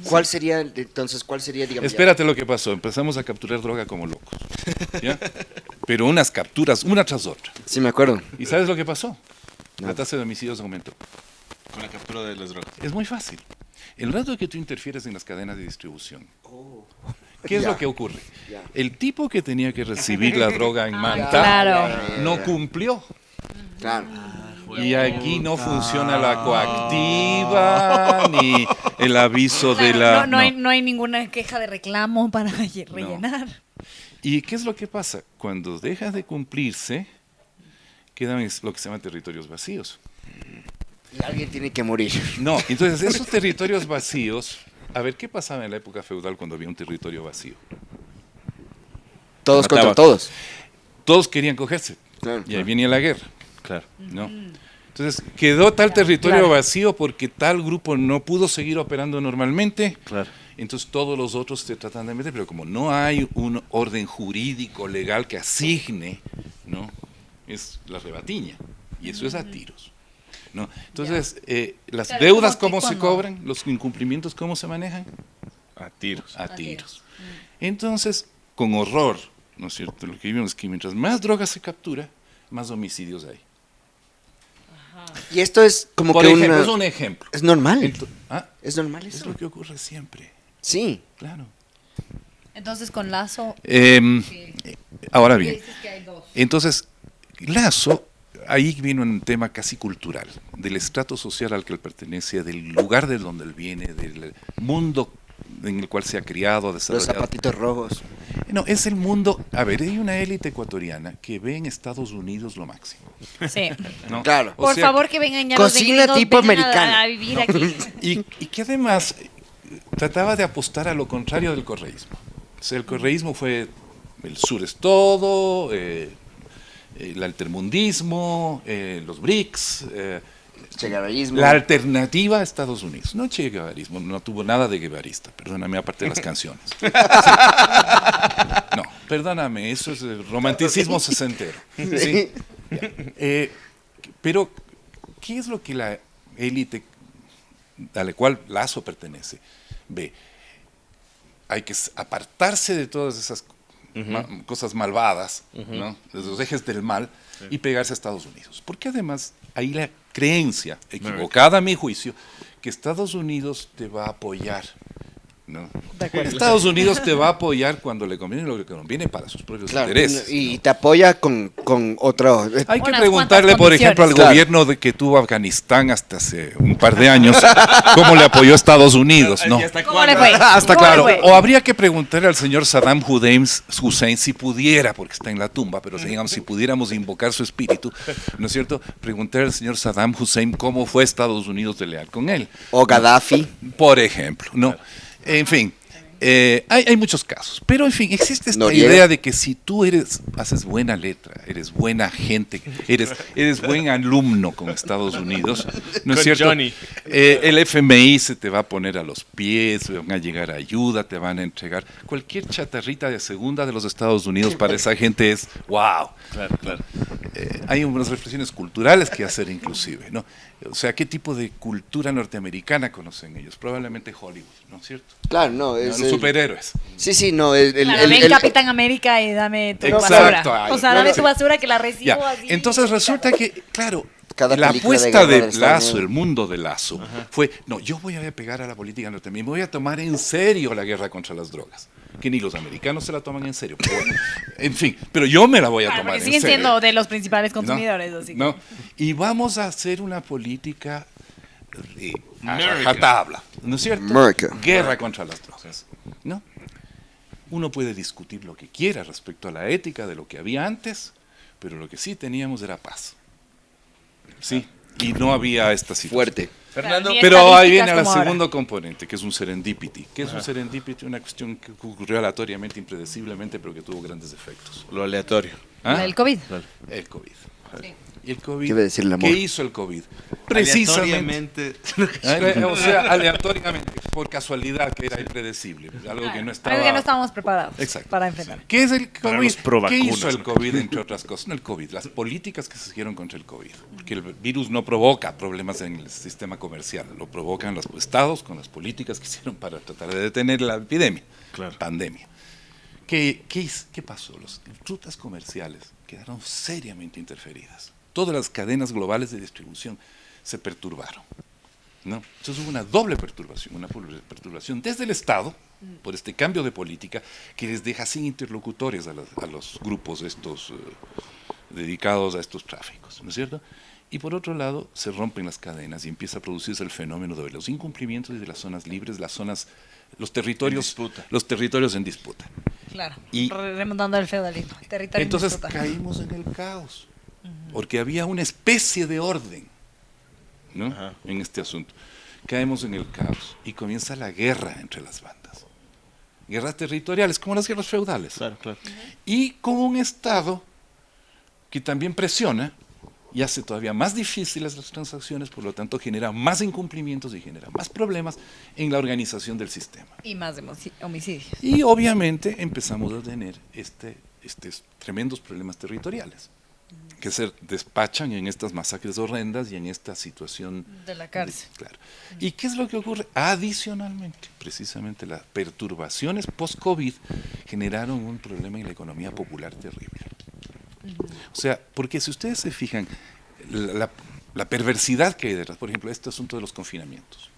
¿Cuál sería, digamos? Espérate lo que pasó, empezamos a capturar droga como locos, ¿ya? Pero unas capturas, una tras otra. Sí, me acuerdo. ¿Y sabes lo que pasó? No. La tasa de homicidios aumentó. Con la captura de las drogas. Es muy fácil. El rato que tú interfieres en las cadenas de distribución, ¿qué es Ya. lo que ocurre? Ya. El tipo que tenía que recibir la droga en Manta claro. no cumplió. Claro. Y aquí no funciona la coactiva, ni el aviso de la... No hay ninguna queja de reclamo para rellenar. ¿Y qué es lo que pasa? Cuando deja de cumplirse, quedan lo que se llama territorios vacíos. Y alguien tiene que morir. No, entonces esos territorios vacíos, a ver, ¿qué pasaba en la época feudal cuando había un territorio vacío? Todos Mataba. contra todos. Todos querían cogerse, Claro. y ahí venía la guerra, Claro. ¿no? Entonces quedó tal territorio Claro. vacío porque tal grupo no pudo seguir operando normalmente, Claro. entonces todos los otros se tratan de meter, pero como no hay un orden jurídico legal que asigne, ¿no? Es la rebatiña, y eso es a tiros. ¿No? Entonces, las Claro, deudas, como que ¿cómo se cuando- cobran? Los incumplimientos, ¿cómo se manejan? A tiros. A A tiros. tiros. Entonces, con horror, ¿no es cierto? Lo que vimos es que mientras más drogas se captura, más homicidios hay. Y esto es como Por que ejemplo, una... es un ejemplo. Es normal. Es Es normal es eso. lo que ocurre siempre, Sí. claro. Entonces con Lazo, Ahora ¿qué bien, dices que hay dos? entonces, Lazo, ahí viene un tema casi cultural, del estrato social al que él pertenece, del lugar de donde él viene, del mundo en el cual se ha criado, Los desarrollado. zapatitos rojos. No, es el mundo, a ver, hay una élite ecuatoriana que ve en Estados Unidos lo máximo. Sí. ¿no? Claro. O Por sea, favor que vengan ya los de Cocina gringos, tipo vengan americana. a vivir aquí. y que además trataba de apostar a lo contrario del correísmo. O sea, el correísmo fue el sur es todo, el altermundismo, los BRICS, Cheguevarismo. la alternativa a Estados Unidos. No Che Guevarismo, no tuvo nada de guevarista, perdóname, aparte de las canciones. Sí. No, perdóname, eso es el romanticismo sesentero. ¿sí? Ya. Pero, ¿qué es lo que la élite a la cual Lazo pertenece ve? Hay que apartarse de todas esas cosas malvadas, ¿no? De los ejes del mal, y pegarse a Estados Unidos. Porque además hay la creencia, equivocada a mi juicio, que Estados Unidos te va a apoyar. ¿no? De acuerdo. Estados Unidos te va a apoyar cuando le conviene lo que conviene para sus propios Claro, intereses. y te apoya con otro... Hay que Unas preguntarle, cuantas por ejemplo, al condiciones. Claro. gobierno que tuvo Afganistán hasta hace un par de años, cómo le apoyó a Estados Unidos, ¿no? ¿Y hasta ¿Cómo cuándo? le fue? Hasta ¿Cómo le claro. fue? O habría que preguntarle al señor Saddam Hussein si pudiera, porque está en la tumba, pero digamos, si pudiéramos invocar su espíritu, ¿no es cierto? Preguntarle al señor Saddam Hussein cómo fue Estados Unidos de leal con él, O Gaddafi. por ejemplo, ¿no? En fin. Hay muchos casos, pero en fin, existe esta Noriega. idea de que si tú haces buena letra, eres buena gente, eres buen alumno con Estados Unidos, ¿no es Con cierto? Johnny. El FMI se te va a poner a los pies, van a llegar ayuda, te van a entregar cualquier chatarrita de segunda de los Estados Unidos para esa gente es wow. Claro, claro. Hay unas reflexiones culturales que hacer inclusive, ¿no? O sea, ¿qué tipo de cultura norteamericana conocen ellos? Probablemente Hollywood, ¿no es cierto? Claro, no, es... Los superhéroes. Sí, sí, no, Claro, ven Capitán América y dame tu Exacto, basura. ay, O sea, claro, dame sí. tu basura que la recibo Ya. así. Entonces resulta que, claro, Cada la película de apuesta guerra de de Estados Lazo, Unidos. el mundo de Lazo, fue, no, yo voy a pegar a la política norteamericana, voy a tomar en serio la guerra contra las drogas. Que ni los americanos se la toman en serio. Pero bueno, en fin, pero yo me la voy a Claro, tomar porque en siguen serio. siendo de los principales ¿no? consumidores. Así que- ¿no? Y vamos a hacer una política a America. rajatabla, ¿no es cierto? America. Guerra contra las drogas, ¿no? Uno puede discutir lo que quiera respecto a la ética de lo que había antes, pero lo que sí teníamos era paz. Sí, y no había esta situación. Fuerte. Fernando, Ni Pero ahí viene estadísticas el como ahora. segundo componente, que es un serendipity. ¿Qué es un serendipity? Una cuestión que ocurrió aleatoriamente, impredeciblemente, pero que tuvo grandes efectos. lo aleatorio. ¿Ah? El COVID. El COVID. Sí. ¿Y el COVID? ¿Qué iba a decir el amor? ¿Qué hizo el COVID? Precisamente. Aleatoriamente. O sea, aleatoriamente, por casualidad, que era impredecible, algo que no estaba... Algo que no estábamos preparados Exacto. para enfrentar. ¿Qué es el Para COVID? los provacunas, ¿Qué hizo el ¿no? COVID, entre otras cosas? No el COVID, las políticas que se hicieron contra el COVID. Porque el virus no provoca problemas en el sistema comercial, lo provocan los estados con las políticas que hicieron para tratar de detener la epidemia, Claro. pandemia. ¿Qué pasó? Las rutas comerciales quedaron seriamente interferidas. Todas las cadenas globales de distribución se perturbaron, ¿no? Entonces hubo una doble perturbación desde el Estado, por este cambio de política, que les deja sin interlocutores a los grupos estos dedicados a estos tráficos, ¿no es cierto? Y por otro lado, se rompen las cadenas y empieza a producirse el fenómeno de los incumplimientos y de las zonas libres, los territorios en disputa. Claro. Y- Remontando al feudalismo. Territorio en Entonces disputa. caímos en el caos, porque había una especie de orden, ¿no? Ajá. En este asunto. Caemos en el caos y comienza la guerra entre las bandas. Guerras territoriales, como las guerras feudales. Claro, claro. Y con un Estado que también presiona y hace todavía más difíciles las transacciones, por lo tanto genera más incumplimientos y genera más problemas en la organización del sistema. Y más de homicidios. Y obviamente empezamos a tener estos tremendos problemas territoriales que se despachan en estas masacres horrendas y en esta situación De la cárcel. claro. ¿Y qué es lo que ocurre? Adicionalmente, precisamente las perturbaciones post-COVID generaron un problema en la economía popular terrible. O sea, porque si ustedes se fijan, la perversidad que hay detrás, por ejemplo, este asunto de los confinamientos.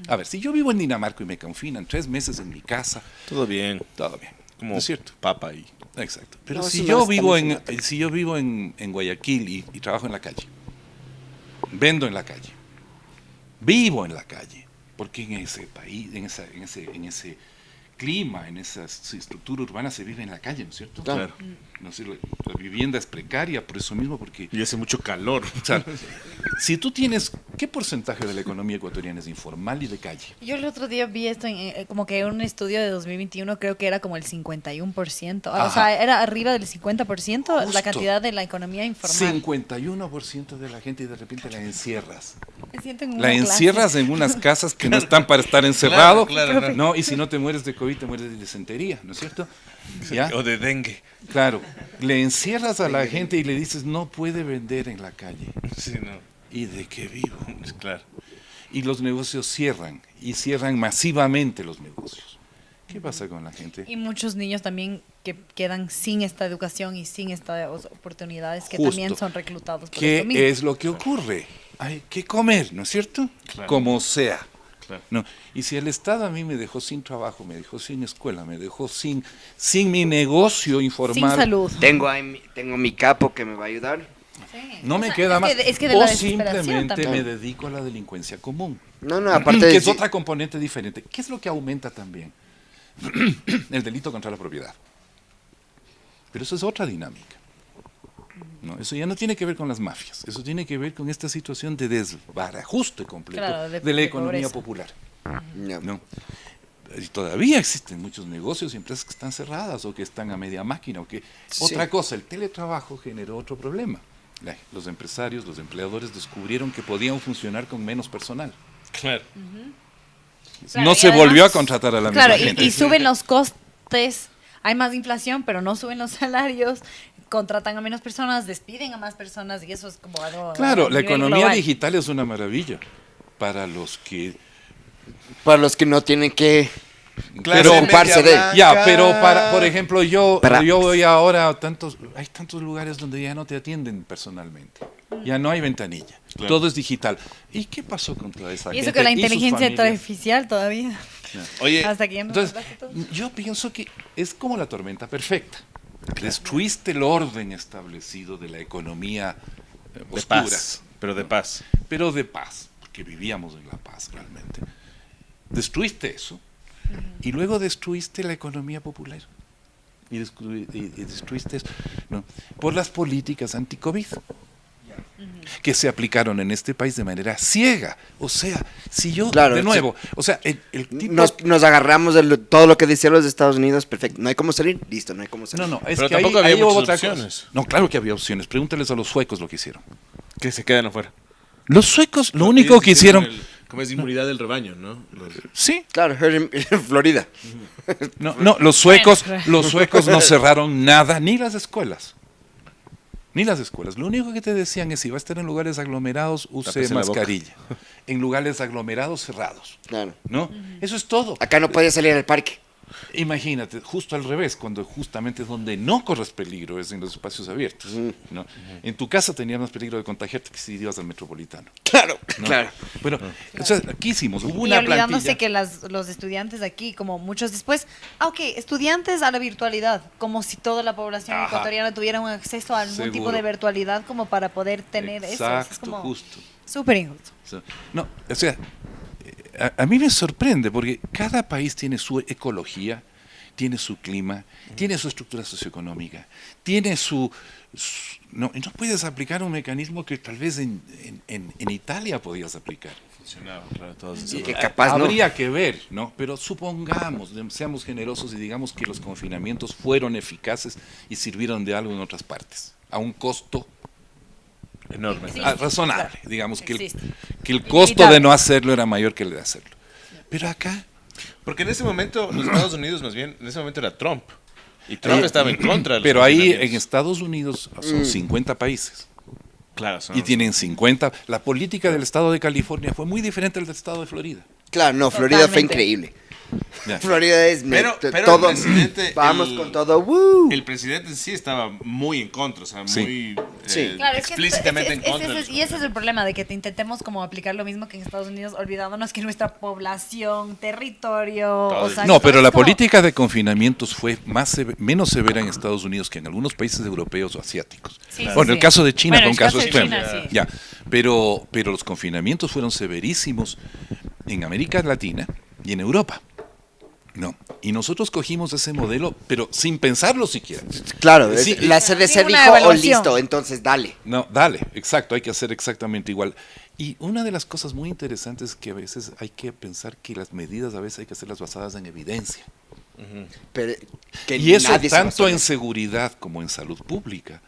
A ver, si yo vivo en Dinamarca y me confinan 3 meses en mi casa, Todo bien. todo bien. Como ¿No es cierto? papa ahí. Exacto. Pero No, si eso yo no vivo estamos en la si yo vivo en Guayaquil y trabajo en la calle, vendo en la calle, vivo en la calle, porque en ese país, en ese clima, en esa estructura urbana se vive en la calle, ¿no es cierto? Claro. No es decir, la vivienda es precaria por eso mismo, porque Y hace mucho calor. o sea, si tú tienes, ¿qué porcentaje de la economía ecuatoriana es informal y de calle? Yo el otro día vi esto como que un estudio de 2021, creo que era como el 51%. O Ajá. sea, era arriba del 50% la Justo. cantidad de la economía informal. 51% de la gente y de repente la encierras. Me siento en una La clase. encierras en unas casas que no están para estar encerrado, Claro, claro. ¿no? Y si no te mueres de COVID, te mueres de disentería, ¿no es cierto? ¿Ya? O de dengue. Claro, le encierras a la gente y le dices, no puede vender en la calle. Sí, no. ¿Y de qué vivo? Claro. Y los negocios cierran, y cierran masivamente los negocios. ¿Qué pasa con la gente? Y muchos niños también que quedan sin esta educación y sin estas oportunidades que Justo. también son reclutados por ¿Qué esto mismo. es lo que ocurre? Hay que comer, ¿no es cierto? Claro. Como sea. Claro. No. Y si el Estado a mí me dejó sin trabajo, me dejó sin escuela, me dejó sin mi negocio informal, Sin salud. Tengo mi capo que me va a ayudar. Sí. no O me sea, queda es más. que- es que de o la desesperación simplemente también. me dedico a la delincuencia común, No, aparte que de es otra componente diferente. ¿Qué es lo que aumenta también? El delito contra la propiedad. Pero eso es otra dinámica. No, eso ya no tiene que ver con las mafias, eso tiene que ver con esta situación de desbarajuste completo Claro, de la de economía pobreza. popular. Ya. ¿No? Y todavía existen muchos negocios y empresas que están cerradas o que están a media máquina. O que... Sí. Otra cosa, el teletrabajo generó otro problema. Los empresarios, los empleadores descubrieron que podían funcionar con menos personal. Claro. Claro, No y se además- volvió a contratar a la Claro, misma gente. y suben los costes, hay más inflación, pero no suben los salarios, contratan a menos personas, despiden a más personas y eso es como algo... Claro, a la nivel economía global. digital es una maravilla para los que... Para los que no tienen que Clase preocuparse media de... blanca. Ya, pero por ejemplo, yo Para- voy ahora a hay tantos lugares donde ya no te atienden personalmente. Ya no hay ventanilla. Claro. Todo es digital. ¿Y qué pasó con toda esa Y gente? eso que la y sus inteligencia familias? artificial todavía, Oye, hasta que ya no Entonces, nos todo. yo pienso que es como la tormenta perfecta. Destruiste el orden establecido de la economía de oscura, paz. Pero de paz. pero de paz, porque vivíamos en la paz realmente. Destruiste eso y luego destruiste la economía popular y destruiste eso, ¿no? Por las políticas anti-COVID que se aplicaron en este país de manera ciega. O sea, si yo, Claro, de sí. nuevo, o sea, el tipo... Nos agarramos de todo lo que decían los Estados Unidos, perfecto. No hay cómo salir, listo, no hay cómo salir. No, es Pero que ahí tampoco había hubo muchas otra cosa. opciones. No, claro que había opciones. Pregúntales a los suecos lo que hicieron. Que se quedan afuera. Los suecos lo Ellos único que hicieron... Como es inmunidad del rebaño, ¿no? Sí, Claro, en Florida. no, los suecos no cerraron nada, ni las escuelas. Ni las escuelas. Lo único que te decían es si va a estar en lugares aglomerados, use Tápese la boca. mascarilla. En lugares aglomerados, cerrados. Claro. ¿No? Eso es todo. Acá no podía salir al parque. Imagínate, justo al revés, cuando justamente es donde no corres peligro, es en los espacios abiertos. ¿No? En tu casa tenías más peligro de contagiarte que si ibas al metropolitano. Claro, ¿No? claro. Bueno, o sea, ¿qué hicimos? Hubo Y una olvidándose plantilla. que los estudiantes de aquí, como muchos después, estudiantes a la virtualidad, como si toda la población Ajá. ecuatoriana tuviera un acceso a algún tipo Seguro. de virtualidad como para poder tener eso. Exacto, Es como justo. súper injusto. No, o sea, a mí me sorprende porque cada país tiene su ecología, tiene su clima, tiene su estructura socioeconómica, tiene no puedes aplicar un mecanismo que tal vez en Italia podías aplicar. Funcionaba, claro, todos Y esos- que capaz no. Habría que ver, ¿no? Pero supongamos, seamos generosos y digamos que los confinamientos fueron eficaces y sirvieron de algo en otras partes, a un costo enorme. Sí. razonable. Claro, Digamos que existe. que el costo de no hacerlo era mayor que el de hacerlo. Pero acá, Porque en ese momento, los Estados Unidos, más bien, en ese momento era Trump. Y Trump estaba en contra de los pero ahí en confinamientos. Estados Unidos son 50 países Claro, son y tienen 50. La política del estado de California fue muy diferente al del estado de Florida. Claro, no, Florida fue Totalmente. increíble. Ya. Florida es Pero todo. el presidente, Vamos con todo. ¡Woo! El presidente en sí estaba muy en contra, o sea, Sí. muy Sí. Claro, es que explícitamente en contra. de los y ese es el problema, de que te intentemos como aplicar lo mismo que en Estados Unidos, olvidándonos que nuestra población, territorio, o sea, No, pero es la como- política de confinamientos fue menos severa en Estados Unidos que en algunos países europeos o asiáticos. Sí, Bueno, sí, el sí. caso de China Bueno, fue un el caso caso de extremo. China, sí. Ya, pero los confinamientos fueron severísimos en América Latina y en Europa. No, y nosotros cogimos ese modelo, pero sin pensarlo siquiera. Claro, Sí, la CDC sin una dijo, oh, evaluación. listo, entonces dale. No, dale, exacto, hay que hacer exactamente igual. Y una de las cosas muy interesantes es que a veces hay que pensar que las medidas a veces hay que hacerlas basadas en evidencia. Pero que Y eso nadie se va a tanto en someter. seguridad como en salud pública,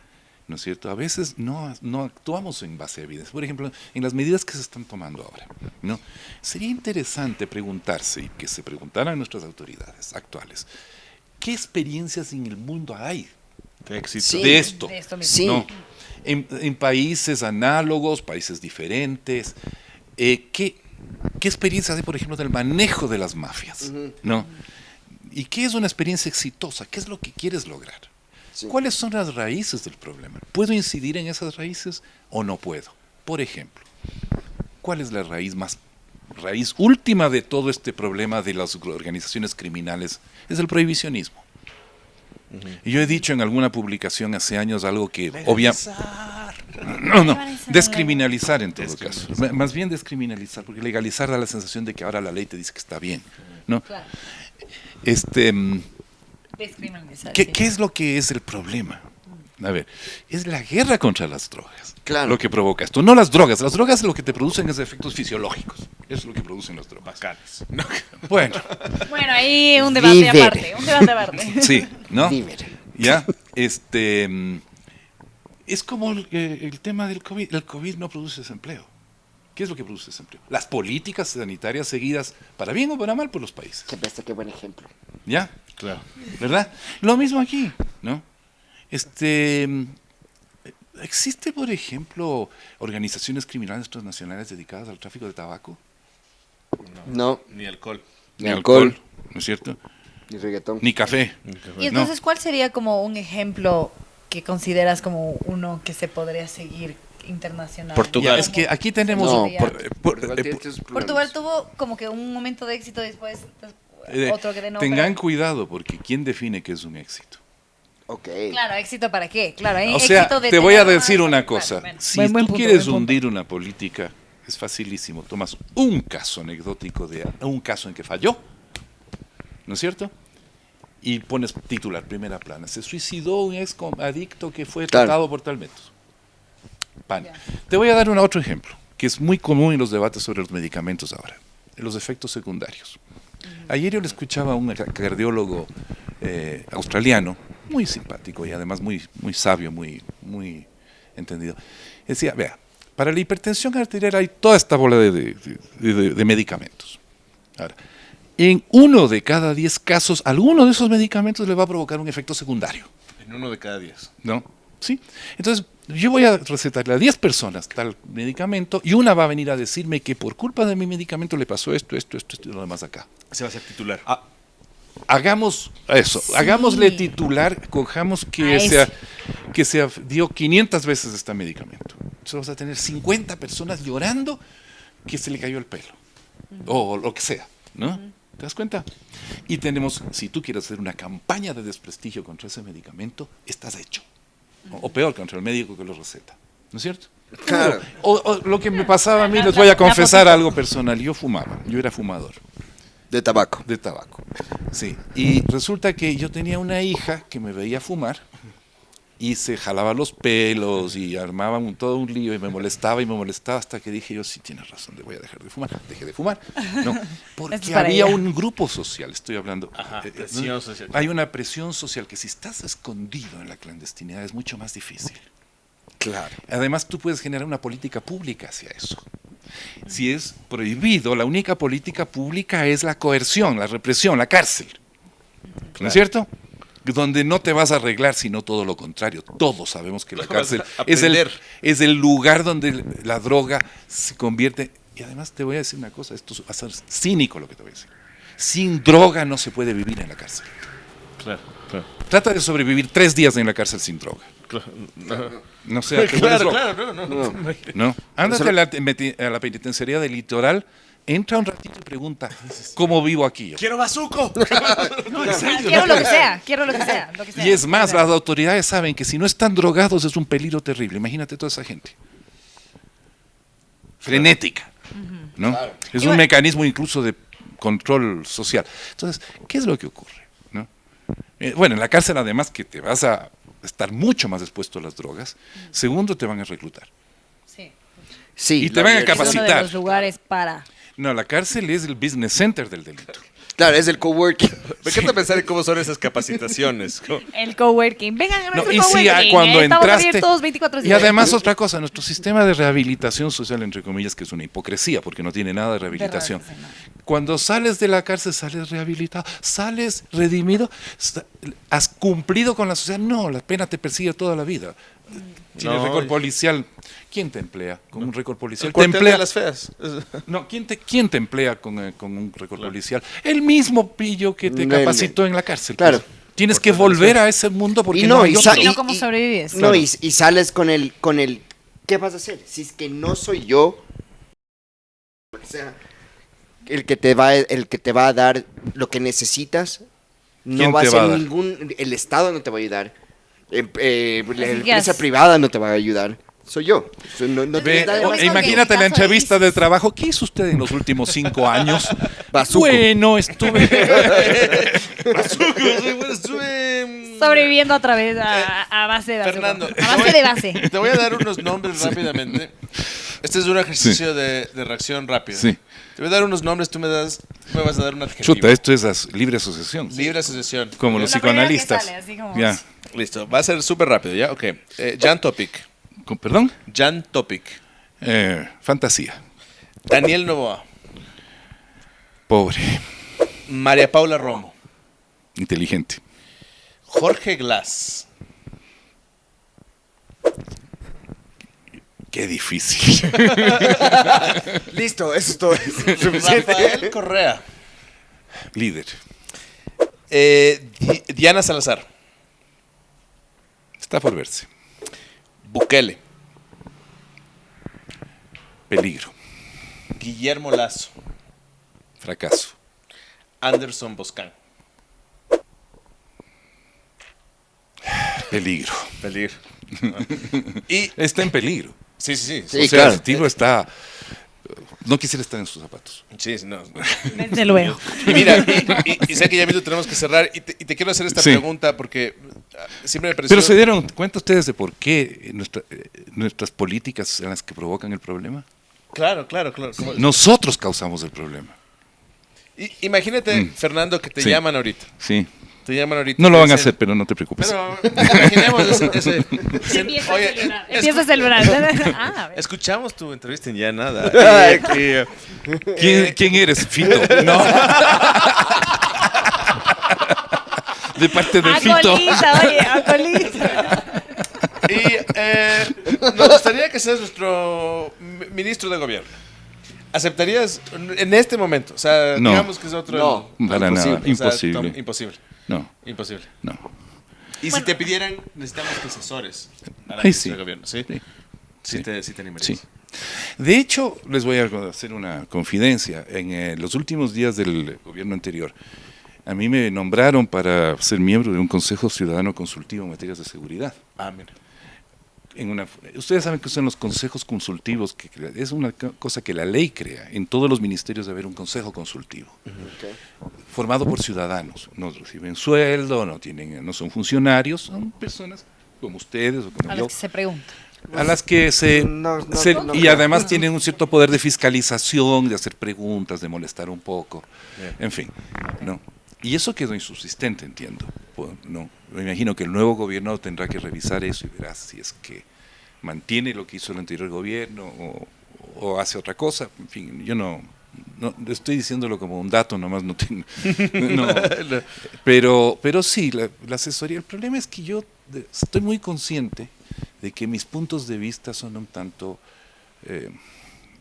¿no es cierto? A veces no actuamos en base a evidencia. Por ejemplo, en las medidas que se están tomando ahora, ¿no? Sería interesante preguntarse, y que se preguntaran nuestras autoridades actuales, ¿qué experiencias en el mundo hay de éxito. Sí. de esto? De esto mismo. Sí. ¿No? En países análogos, países diferentes, ¿qué experiencias hay, por ejemplo, del manejo de las mafias? ¿No? ¿Y qué es una experiencia exitosa? ¿Qué es lo que quieres lograr? Sí. ¿Cuáles son las raíces del problema? ¿Puedo incidir en esas raíces o no puedo? Por ejemplo, ¿cuál es la raíz última de todo este problema de las organizaciones criminales? Es el prohibicionismo. Y yo he dicho en alguna publicación hace años algo que obviamente... No, descriminalizar en todo caso. Más bien descriminalizar, porque legalizar da la sensación de que ahora la ley te dice que está bien, ¿no? Claro. Descriminalizar, sí. ¿Qué es lo que es el problema? A ver, es la guerra contra las drogas. Claro. Lo que provoca esto. No las drogas. Las drogas lo que te producen es efectos fisiológicos. Eso es lo que producen las drogas. Bacanes. Bueno, Bueno, ahí un debate Viver. aparte, un debate aparte. sí, ¿no? Viver. Ya, es como el tema del COVID. El COVID no produce desempleo. ¿Qué es lo que produce desempleo? Las políticas sanitarias seguidas, para bien o para mal, por los países. Qué buen ejemplo. ¿Ya? Claro. ¿Verdad? Lo mismo aquí, ¿no? ¿Existe, por ejemplo, organizaciones criminales transnacionales dedicadas al tráfico de tabaco? No, Ni alcohol. ni alcohol, ¿no es cierto? ni reggaetón. Ni café. Y entonces, ¿cuál sería como un ejemplo que consideras como uno que se podría seguir internacional? Portugal. Ya, es que aquí tenemos... No, Portugal tuvo como que un momento de éxito después otro que de no. tengan pero- cuidado, porque ¿quién define qué es un éxito? Ok. Claro, éxito para qué, claro. O sea, éxito de te voy a tener decir más- una claro, cosa. bueno. Si Buen tú punto, quieres buen punto. hundir una política, es facilísimo. Tomas un caso anecdótico de un caso en que falló, ¿no es cierto? Y pones titular, primera plana. Se suicidó un ex adicto que fue Claro. tratado por tal método. Pan. Ya. Te voy a dar otro ejemplo, que es muy común en los debates sobre los medicamentos ahora, los efectos secundarios. Ayer yo le escuchaba a un cardiólogo australiano, muy simpático y además muy sabio, muy entendido. Decía, vea, para la hipertensión arterial hay toda esta bola de medicamentos. Ahora, en 1 de cada 10 casos, alguno de esos medicamentos le va a provocar un efecto secundario. En 1 de cada 10. ¿No? ¿Sí? Entonces, yo voy a recetarle a 10 personas tal medicamento y una va a venir a decirme que por culpa de mi medicamento le pasó esto y lo demás acá. Se va a hacer titular. Hagamos eso, hagámosle titular, cojamos que se dio 500 veces este medicamento. Entonces vamos a tener 50 personas llorando que se le cayó el pelo, o lo que sea, ¿no? ¿Te das cuenta? Y tenemos, si tú quieres hacer una campaña de desprestigio contra ese medicamento, estás hecho. O peor, contra el médico que lo receta. ¿No es cierto? Claro. O lo que me pasaba a mí, les voy a confesar algo personal. Yo era fumador. De tabaco. De tabaco, sí. Y resulta que yo tenía una hija que me veía fumar y se jalaba los pelos y armaba todo un lío y me molestaba hasta que dije yo, sí, tienes razón, voy a dejar de fumar. Dejé de fumar. No, porque había un grupo social, estoy hablando. Ajá, presión social. Hay una presión social que si estás escondido en la clandestinidad es mucho más difícil. Claro. Además, tú puedes generar una política pública hacia eso. Si es prohibido, la única política pública es la coerción, la represión, la cárcel. ¿No es cierto? Donde no te vas a arreglar, sino todo lo contrario. Todos sabemos que la cárcel es el lugar donde la droga se convierte. Y además te voy a decir una cosa, esto va a ser cínico lo que te voy a decir. Sin droga no se puede vivir en la cárcel. Claro, claro. Trata de sobrevivir 3 días en la cárcel sin droga. No sé, Claro, no. Ándate a la penitenciaría del Litoral, entra un ratito y pregunta, ¿cómo vivo aquí? ¡Quiero bazuco! Quiero lo que sea. Y es más, las autoridades saben que si no están drogados es un peligro terrible. Imagínate toda esa gente. Frenética, ¿no? Claro. Es un mecanismo incluso de control social. Entonces, ¿qué es lo que ocurre? ¿No? Bueno, en la cárcel además que te vas a estar mucho más expuesto a las drogas. Segundo, te van a reclutar. Sí. Y te van a capacitar. Es uno de los lugares para... No, la cárcel es el business center del delito. Claro, es el coworking. Me encanta pensar en cómo son esas capacitaciones. El coworking. Vengan a nuestro y coworking. si cuando Estamos entraste, abiertos 24/7. y además otra cosa, nuestro sistema de rehabilitación social, entre comillas, que es una hipocresía porque no tiene nada de rehabilitación. Cuando sales de la cárcel, sales rehabilitado, sales redimido, has cumplido con la sociedad. No, la pena te persigue toda la vida. Tienes récord policial. ¿Quién te emplea con un récord policial? El cuartel de las feas. No, ¿quién te emplea con un récord policial? El mismo pillo que te capacitó en la cárcel. Claro. Pues. Tienes que volver a ese mundo porque no hay otro. No, ¿cómo sobrevives? No, y sales con el, ¿qué vas a hacer? Si es que no soy yo, o sea, el que te va a dar lo que necesitas, no va a ser el Estado no te va a ayudar, la empresa privada no te va a ayudar. Soy yo. Imagínate la entrevista de trabajo. ¿Qué hizo usted en los últimos 5 años? Bazuco. Bueno, estuve sobreviviendo a través a base de Fernando, a base de base. Te voy a dar unos nombres rápidamente. Este es un ejercicio de reacción rápida. Sí. Te voy a dar unos nombres, tú me vas a dar un adjetivo. Chuta, esto es libre asociación. Libre asociación. Como los psicoanalistas. Ya. Listo, va a ser súper rápido, ¿ya? Ok. Jan Topic. ¿Perdón? Jan Topic. Fantasía. Daniel Novoa. Pobre. María Paula Romo. Inteligente. Jorge Glass. Qué difícil. Listo, eso es todo. Rafael Correa. Líder. Diana Salazar. Está por verse. Bukele. Peligro. Guillermo Lazo. Fracaso. Anderson Boscan. Peligro. Peligro. Y está en peligro. Sí. Sí, O sea, claro. el tipo está... No quisiera estar en sus zapatos. Sí, no. Desde luego. Y mira, y sé que ya mismo tenemos que cerrar. Y te quiero hacer esta pregunta porque siempre me pareció... Pero ¿se dieron cuenta ustedes de por qué nuestras políticas son las que provocan el problema? Claro. Nosotros causamos el problema. Imagínate, Fernando, que te llaman ahorita. Sí. Te llaman ahorita. No lo van a Dicen, hacer, pero no te preocupes. Pero imaginemos ese oye, Empieza a celebrar. Ah, a ver. escuchamos tu entrevista en Ya Nada. ¿Quién eres? Fito. No. De parte de Fito. Acolita, oye, acolita. Y nos gustaría que seas nuestro ministro de gobierno. ¿Aceptarías en este momento? O sea, No. digamos que es otro. No. Para nada. O sea, Imposible. imposible. No, Imposible. no. Y si te pidieran, necesitamos que asesores a la Ay, ministra sí. de gobierno, ¿sí? Sí. Sí te animarías. Sí. De hecho, les voy a hacer una confidencia. En los últimos días del gobierno anterior, a mí me nombraron para ser miembro de un Consejo Ciudadano Consultivo en materias de seguridad. Ah, mira. Ustedes saben que son los consejos consultivos, es una cosa que la ley crea. En todos los ministerios debe haber un consejo consultivo, formado por ciudadanos. No reciben sueldo, no son funcionarios, son personas como ustedes o como A yo. los que se pregunta. A las que y creo. además tienen un cierto poder de fiscalización, de hacer preguntas, de molestar un poco, en fin, ¿no? Y eso quedó insubsistente, entiendo. No, me imagino que el nuevo gobierno tendrá que revisar eso y verá si es que mantiene lo que hizo el anterior gobierno o hace otra cosa. En fin, yo no estoy diciéndolo como un dato, nomás no tengo. No. Pero sí, la asesoría. El problema es que yo estoy muy consciente de que mis puntos de vista son un tanto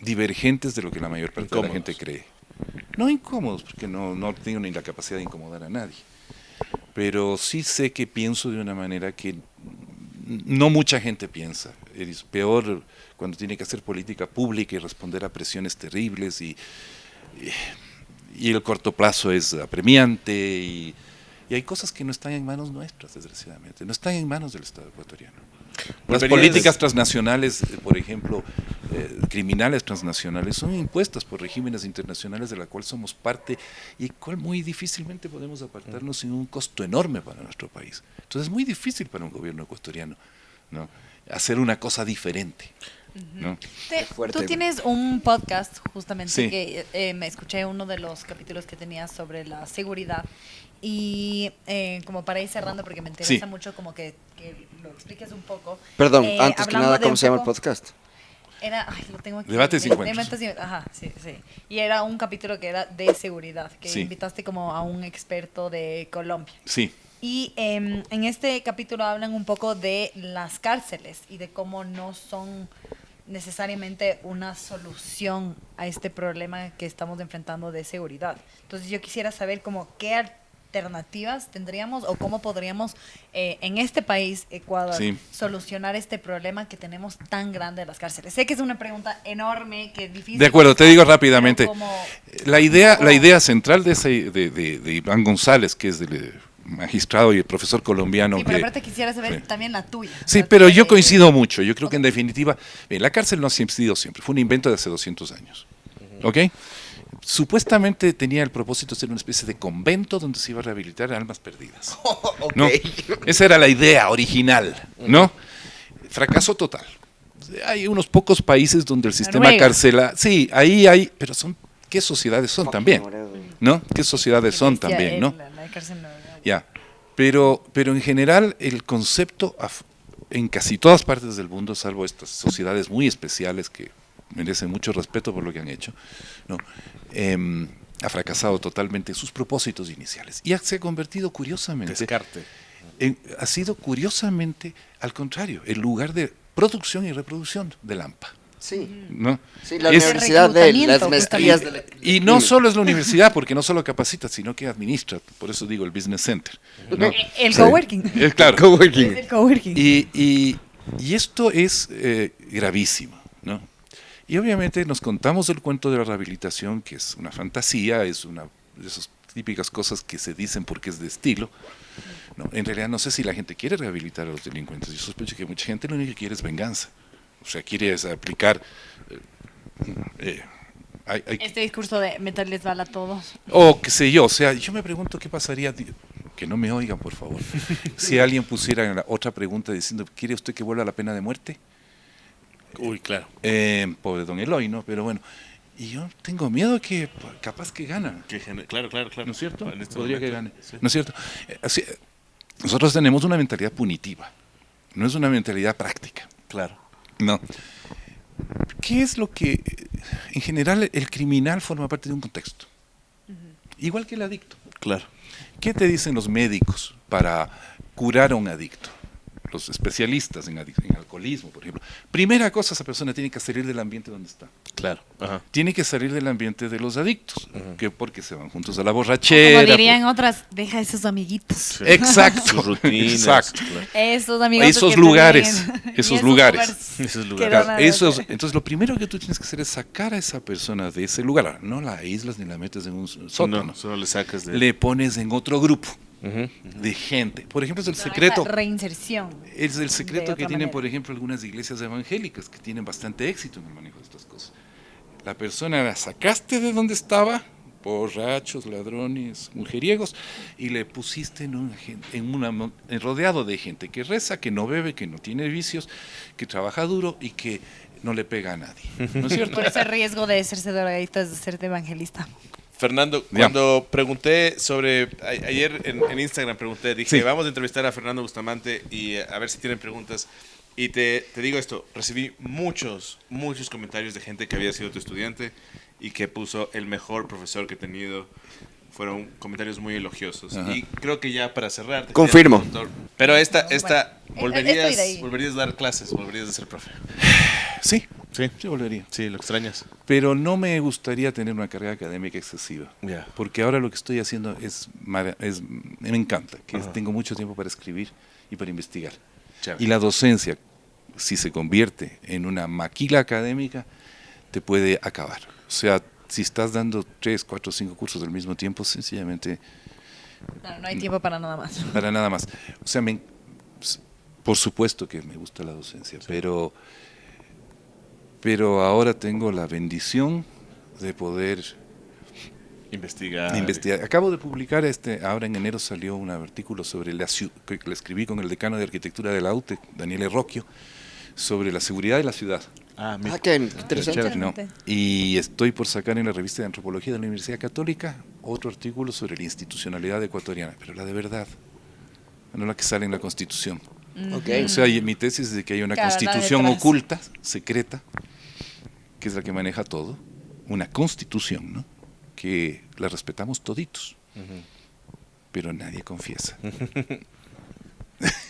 divergentes de lo que la mayor parte de la gente cree. No incómodos, porque no tengo ni la capacidad de incomodar a nadie. Pero sí sé que pienso de una manera que no mucha gente piensa. Es peor cuando tiene que hacer política pública y responder a presiones terribles y el corto plazo es apremiante y hay cosas que no están en manos nuestras, desgraciadamente. No están en manos del Estado ecuatoriano. Las políticas transnacionales, por ejemplo, criminales transnacionales, son impuestas por regímenes internacionales de la cual somos parte y cual muy difícilmente podemos apartarnos sin un costo enorme para nuestro país. Entonces es muy difícil para un gobierno ecuatoriano, ¿no?, hacer una cosa diferente, ¿no? fuerte. Tú tienes un podcast justamente Sí. que me escuché uno de los capítulos que tenías sobre la seguridad y como para ir cerrando porque me interesa Sí. mucho como que lo expliques un poco. Perdón, antes que hablando nada, de ¿cómo un se llama el poco- podcast? Lo tengo aquí. Debate sin encuentros. Ajá, sí. Y era un capítulo que era de seguridad, que Sí. invitaste como a un experto de Colombia. Sí, Y en este capítulo hablan un poco de las cárceles y de cómo no son necesariamente una solución a este problema que estamos enfrentando de seguridad. Entonces yo quisiera saber como qué alternativas tendríamos o cómo podríamos en este país, Ecuador, Sí. solucionar este problema que tenemos tan grande de las cárceles. Sé que es una pregunta enorme, que es difícil. de acuerdo, te digo rápidamente. Pero como- La idea central de Iván González, que es del magistrado y el profesor colombiano. Sí, pero que, aparte quisiera saber sí. también la tuya. Sí, La pero tuya yo de- coincido mucho. Yo creo que en definitiva, la cárcel no ha sido siempre, fue un invento de hace 200 años. ¿Ok? Supuestamente tenía el propósito de ser una especie de convento donde se iba a rehabilitar almas perdidas. ¿No? Esa era la idea original, ¿no? Fracaso total. Hay unos pocos países donde el sistema Noruega. carcela, sí, ahí hay, pero ¿qué sociedades son también? ¿No? ¿Qué sociedades son Decía también, él, no? la cárcel no- Ya, pero en general el concepto en casi todas partes del mundo, salvo estas sociedades muy especiales que merecen mucho respeto por lo que han hecho, ¿no? Ha fracasado totalmente en sus propósitos iniciales y se ha convertido curiosamente, Descarte. ha sido curiosamente al contrario, el lugar de producción y reproducción del AMPA. Sí. ¿No? Sí, la Es- universidad de las reclutamiento, maestrías de la... Y no solo es la universidad, porque no solo capacita, sino que administra, por eso digo el business center, ¿no? El coworking. Claro. Coworking. El coworking. Y esto es gravísimo, ¿no? Y obviamente nos contamos el cuento de la rehabilitación, que es una fantasía, es una de esas típicas cosas que se dicen porque es de estilo. No, en realidad no sé si la gente quiere rehabilitar a los delincuentes. Yo sospecho que mucha gente lo único que quiere es venganza. O sea, quiere aplicar... Este discurso de meterles bala a todos. O qué sé yo, o sea, yo me pregunto qué pasaría, que no me oigan por favor, si alguien pusiera en la otra pregunta diciendo, ¿quiere usted que vuelva la pena de muerte? Uy, claro. Pobre don Eloy, ¿no? Pero bueno, Y yo tengo miedo que capaz que gana. Claro. ¿No es cierto? En este Podría que momento, gane. sí. ¿No es cierto? Nosotros tenemos una mentalidad punitiva, no es una mentalidad práctica. Claro. No. ¿Qué es lo que, en general, el criminal forma parte de un contexto? Igual que el adicto. Claro. ¿Qué te dicen los médicos para curar a un adicto? Los especialistas en alcoholismo, por ejemplo. Primera cosa, esa persona tiene que salir del ambiente donde está. Claro. Ajá. Tiene que salir del ambiente de los adictos, que porque se van juntos a la Como borrachera. dirían otras, deja esos amiguitos. Sí. Exacto. Sus rutinas. Exacto. Claro. Esos amigos Esos que lugares, tenían- esos y lugares. Esos que lugares. no Claro, entonces lo primero que tú tienes que hacer es sacar a esa persona de ese lugar. Ahora, no la aíslas ni la metes en un sótano. No, solo le sacas de... Le pones en otro grupo Ujú. de gente. Por ejemplo, es el Esa secreto. reinserción. Es el de secreto otra que tienen, manera. por ejemplo, algunas iglesias evangélicas que tienen bastante éxito en el manejo de estas cosas. La persona la sacaste de donde estaba, borrachos, ladrones, mujeriegos, y le pusiste rodeado de gente que reza, que no bebe, que no tiene vicios, que trabaja duro y que no le pega a nadie. ¿No es cierto? Por ese riesgo de hacerse drogadicto es de ser evangelista. Fernando, Ya. cuando pregunté sobre, ayer en Instagram pregunté, dije, Sí. vamos a entrevistar a Fernando Bustamante y a ver si tienen preguntas. Y te digo esto, recibí muchos comentarios de gente que había sido tu estudiante y que puso el mejor profesor que he tenido. Fueron comentarios muy elogiosos. Ajá. Y creo que ya para cerrar... te Confirmo. quería preguntar, pero esta Bueno, estoy de ahí. volverías a dar clases, volverías a ser profe. Sí, Sí, sí volvería. sí, lo extrañas. Pero no me gustaría tener una carrera académica excesiva. Ya. Porque ahora lo que estoy haciendo me encanta, que Ajá. tengo mucho tiempo para escribir y para investigar. Chévere. Y la docencia, si se convierte en una maquila académica, te puede acabar. O sea, si estás dando 3, 4, 5 cursos al mismo tiempo, sencillamente Claro, no hay tiempo para nada más. para nada más. O sea, por supuesto que me gusta la docencia, pero ahora tengo la bendición de poder Investigar. investigar. Acabo de publicar, ahora en enero salió un artículo sobre que le escribí con el decano de arquitectura de la UTE, Daniel Erroquio, sobre la seguridad de la ciudad. Ah, mira. Ah, qué interesante. Chévere, ¿no? Interesante. Y estoy por sacar en la revista de antropología de la Universidad Católica otro artículo sobre la institucionalidad ecuatoriana, pero la de verdad, no la que sale en la Constitución. Ok. O sea, y mi tesis es de que hay una Claro, la constitución detrás. oculta, secreta, que es la que maneja todo, una constitución, ¿no? Que la respetamos toditos, pero nadie confiesa.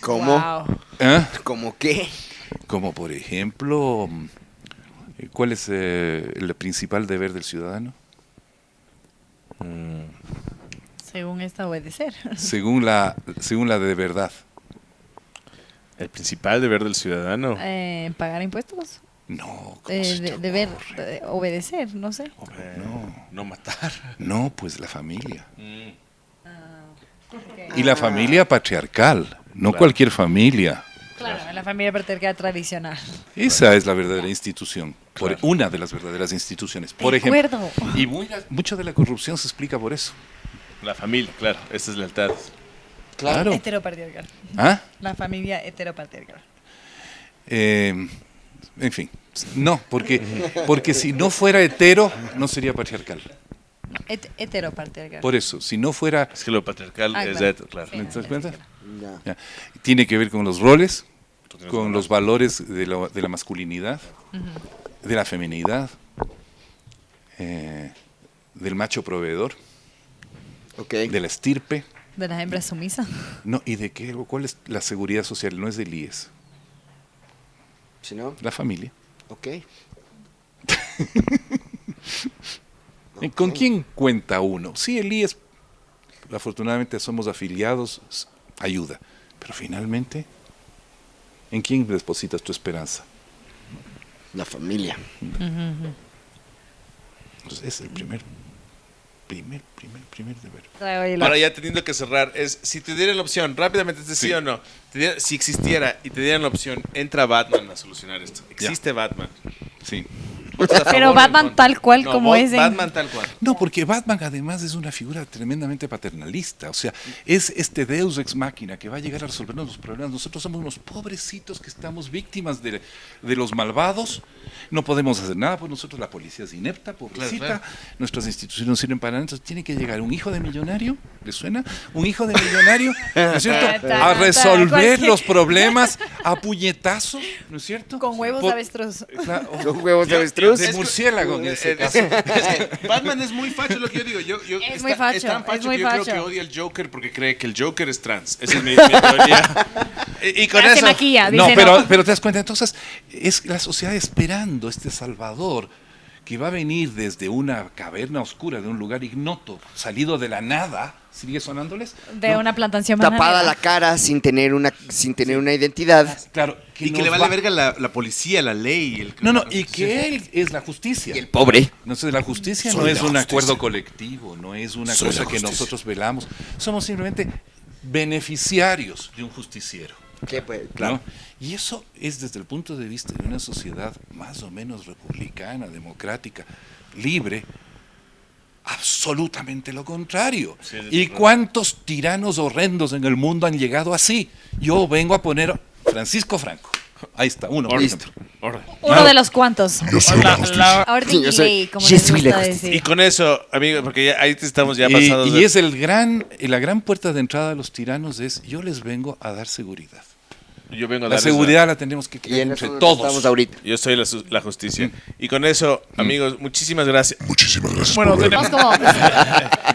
¿Cómo? Wow. ¿Ah? ¿Cómo qué? Como por ejemplo, ¿cuál es el principal deber del ciudadano? Según esta, obedecer. Según la de verdad. El principal deber del ciudadano. Pagar impuestos. No, ¿cómo se te Deber, ocurre? obedecer, no sé. No matar. No, pues la familia. Ok. Y la familia patriarcal, no Claro. cualquier familia. Claro, en la familia patriarcal tradicional. Esa es la verdadera institución, Claro. una de las verdaderas instituciones. Por De ejemplo, acuerdo. y mucha de la corrupción se explica por eso. La familia, claro. Esta es lealtad. Claro. Heteropatriarcal. ¿Ah? La familia heteropatriarcal. En fin, no, porque si no fuera hetero, no sería patriarcal. No, heteropatriarcal. Por eso, si no fuera, Es que lo patriarcal Ah, es claro. de claro. Sí. ¿me das cuenta? Ya. Ya. Tiene que ver con los roles, Tú tienes con razón. los valores de la masculinidad, de la feminidad, del macho proveedor, Ok. de la estirpe, De las hembras sumisas. no, y de cuál es la seguridad social, no es del IES, Si no, la familia. ok. ¿Con quién cuenta uno? Sí, el IES, afortunadamente somos afiliados, ayuda, pero finalmente, ¿en quién depositas tu esperanza? La familia. Entonces es el primer deber. Ahora ya teniendo que cerrar, es si te dieran la opción, rápidamente, sí, Sí. o no, si existiera y te dieran la opción, entra Batman a solucionar esto. Existe Batman. Sí. votos a favor Pero o en Batman contra. tal cual No, como es en- Batman tal cual. No, porque Batman además es una figura tremendamente paternalista. O sea, es este Deus ex machina que va a llegar a resolvernos los problemas. Nosotros somos unos pobrecitos que estamos víctimas de los malvados. No podemos hacer nada por nosotros. La policía es inepta, pobrecita. Claro. Nuestras instituciones no sirven para nada. Entonces tiene que llegar un hijo de millonario, ¿le suena? Un hijo de millonario, ¿no es cierto? A resolver Cualquier- los problemas a puñetazos, ¿no es cierto? Con huevos Por- avestruz. Claro, Con huevos de avestruz. de murciélago en ese caso. Batman es muy facho, es lo que yo digo. Es muy facho, Es tan facho es muy que yo creo facho. que odia al Joker porque cree que el Joker es trans. Esa es mi teoría. Y con Ya se eso... maquilla, No, dice pero te das cuenta, entonces es la sociedad esperando este Salvador que va a venir desde una caverna oscura, de un lugar ignoto, salido de la nada, ¿sigue sonándoles? de ¿No? una plantación Tapada bananera. la cara sin tener una identidad. Claro, Y que nos le vale va- verga la policía, la ley. No, y que él es la justicia. Y el pobre. No sé, la justicia Soy no es la un justicia. acuerdo colectivo, no es una Soy cosa la que justicia. nosotros velamos. Somos simplemente beneficiarios de un justiciero. Claro. ¿no? Y eso es desde el punto de vista de una sociedad más o menos republicana, democrática, libre, absolutamente lo contrario. Sí, ¿Y cuántos tiranos horrendos en el mundo han llegado así? Yo vengo a poner Francisco Franco. Ahí está, uno, por Listo. ejemplo. Uno de los cuantos. Yo soy la justicia. Ordinary, Yo soy- como yo les soy la gusta justicia. Y decir. con eso, amigo, porque ya ahí estamos ya Y, pasados. y de- es la gran puerta de entrada a los tiranos es, yo les vengo a dar seguridad. Yo vengo a La darles seguridad la tenemos que Y crear en entre eso todos. estamos ahorita. Yo soy la justicia. Y con eso, amigos, muchísimas gracias. Muchísimas gracias Bueno, por verme. tenemos Vamos como...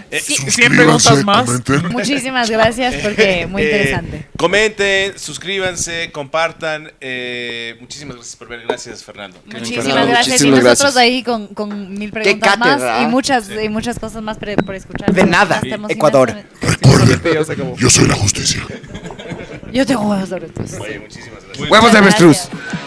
¿100 Suscríbanse, preguntas más? comenten. Muchísimas gracias porque muy interesante. Comenten, suscríbanse, compartan. Muchísimas gracias por ver. Gracias, Fernando. Muchísimas Fernando, gracias. Y muchísimas nosotros gracias. ahí con mil preguntas más cátedra, y ¿ah? muchas cosas más por escuchar. De nada, Estamos Ecuador. Recuerden, yo soy la justicia. Yo tengo huevos de avestruz. Oye, muchísimas gracias. Huevos de avestruz. Gracias.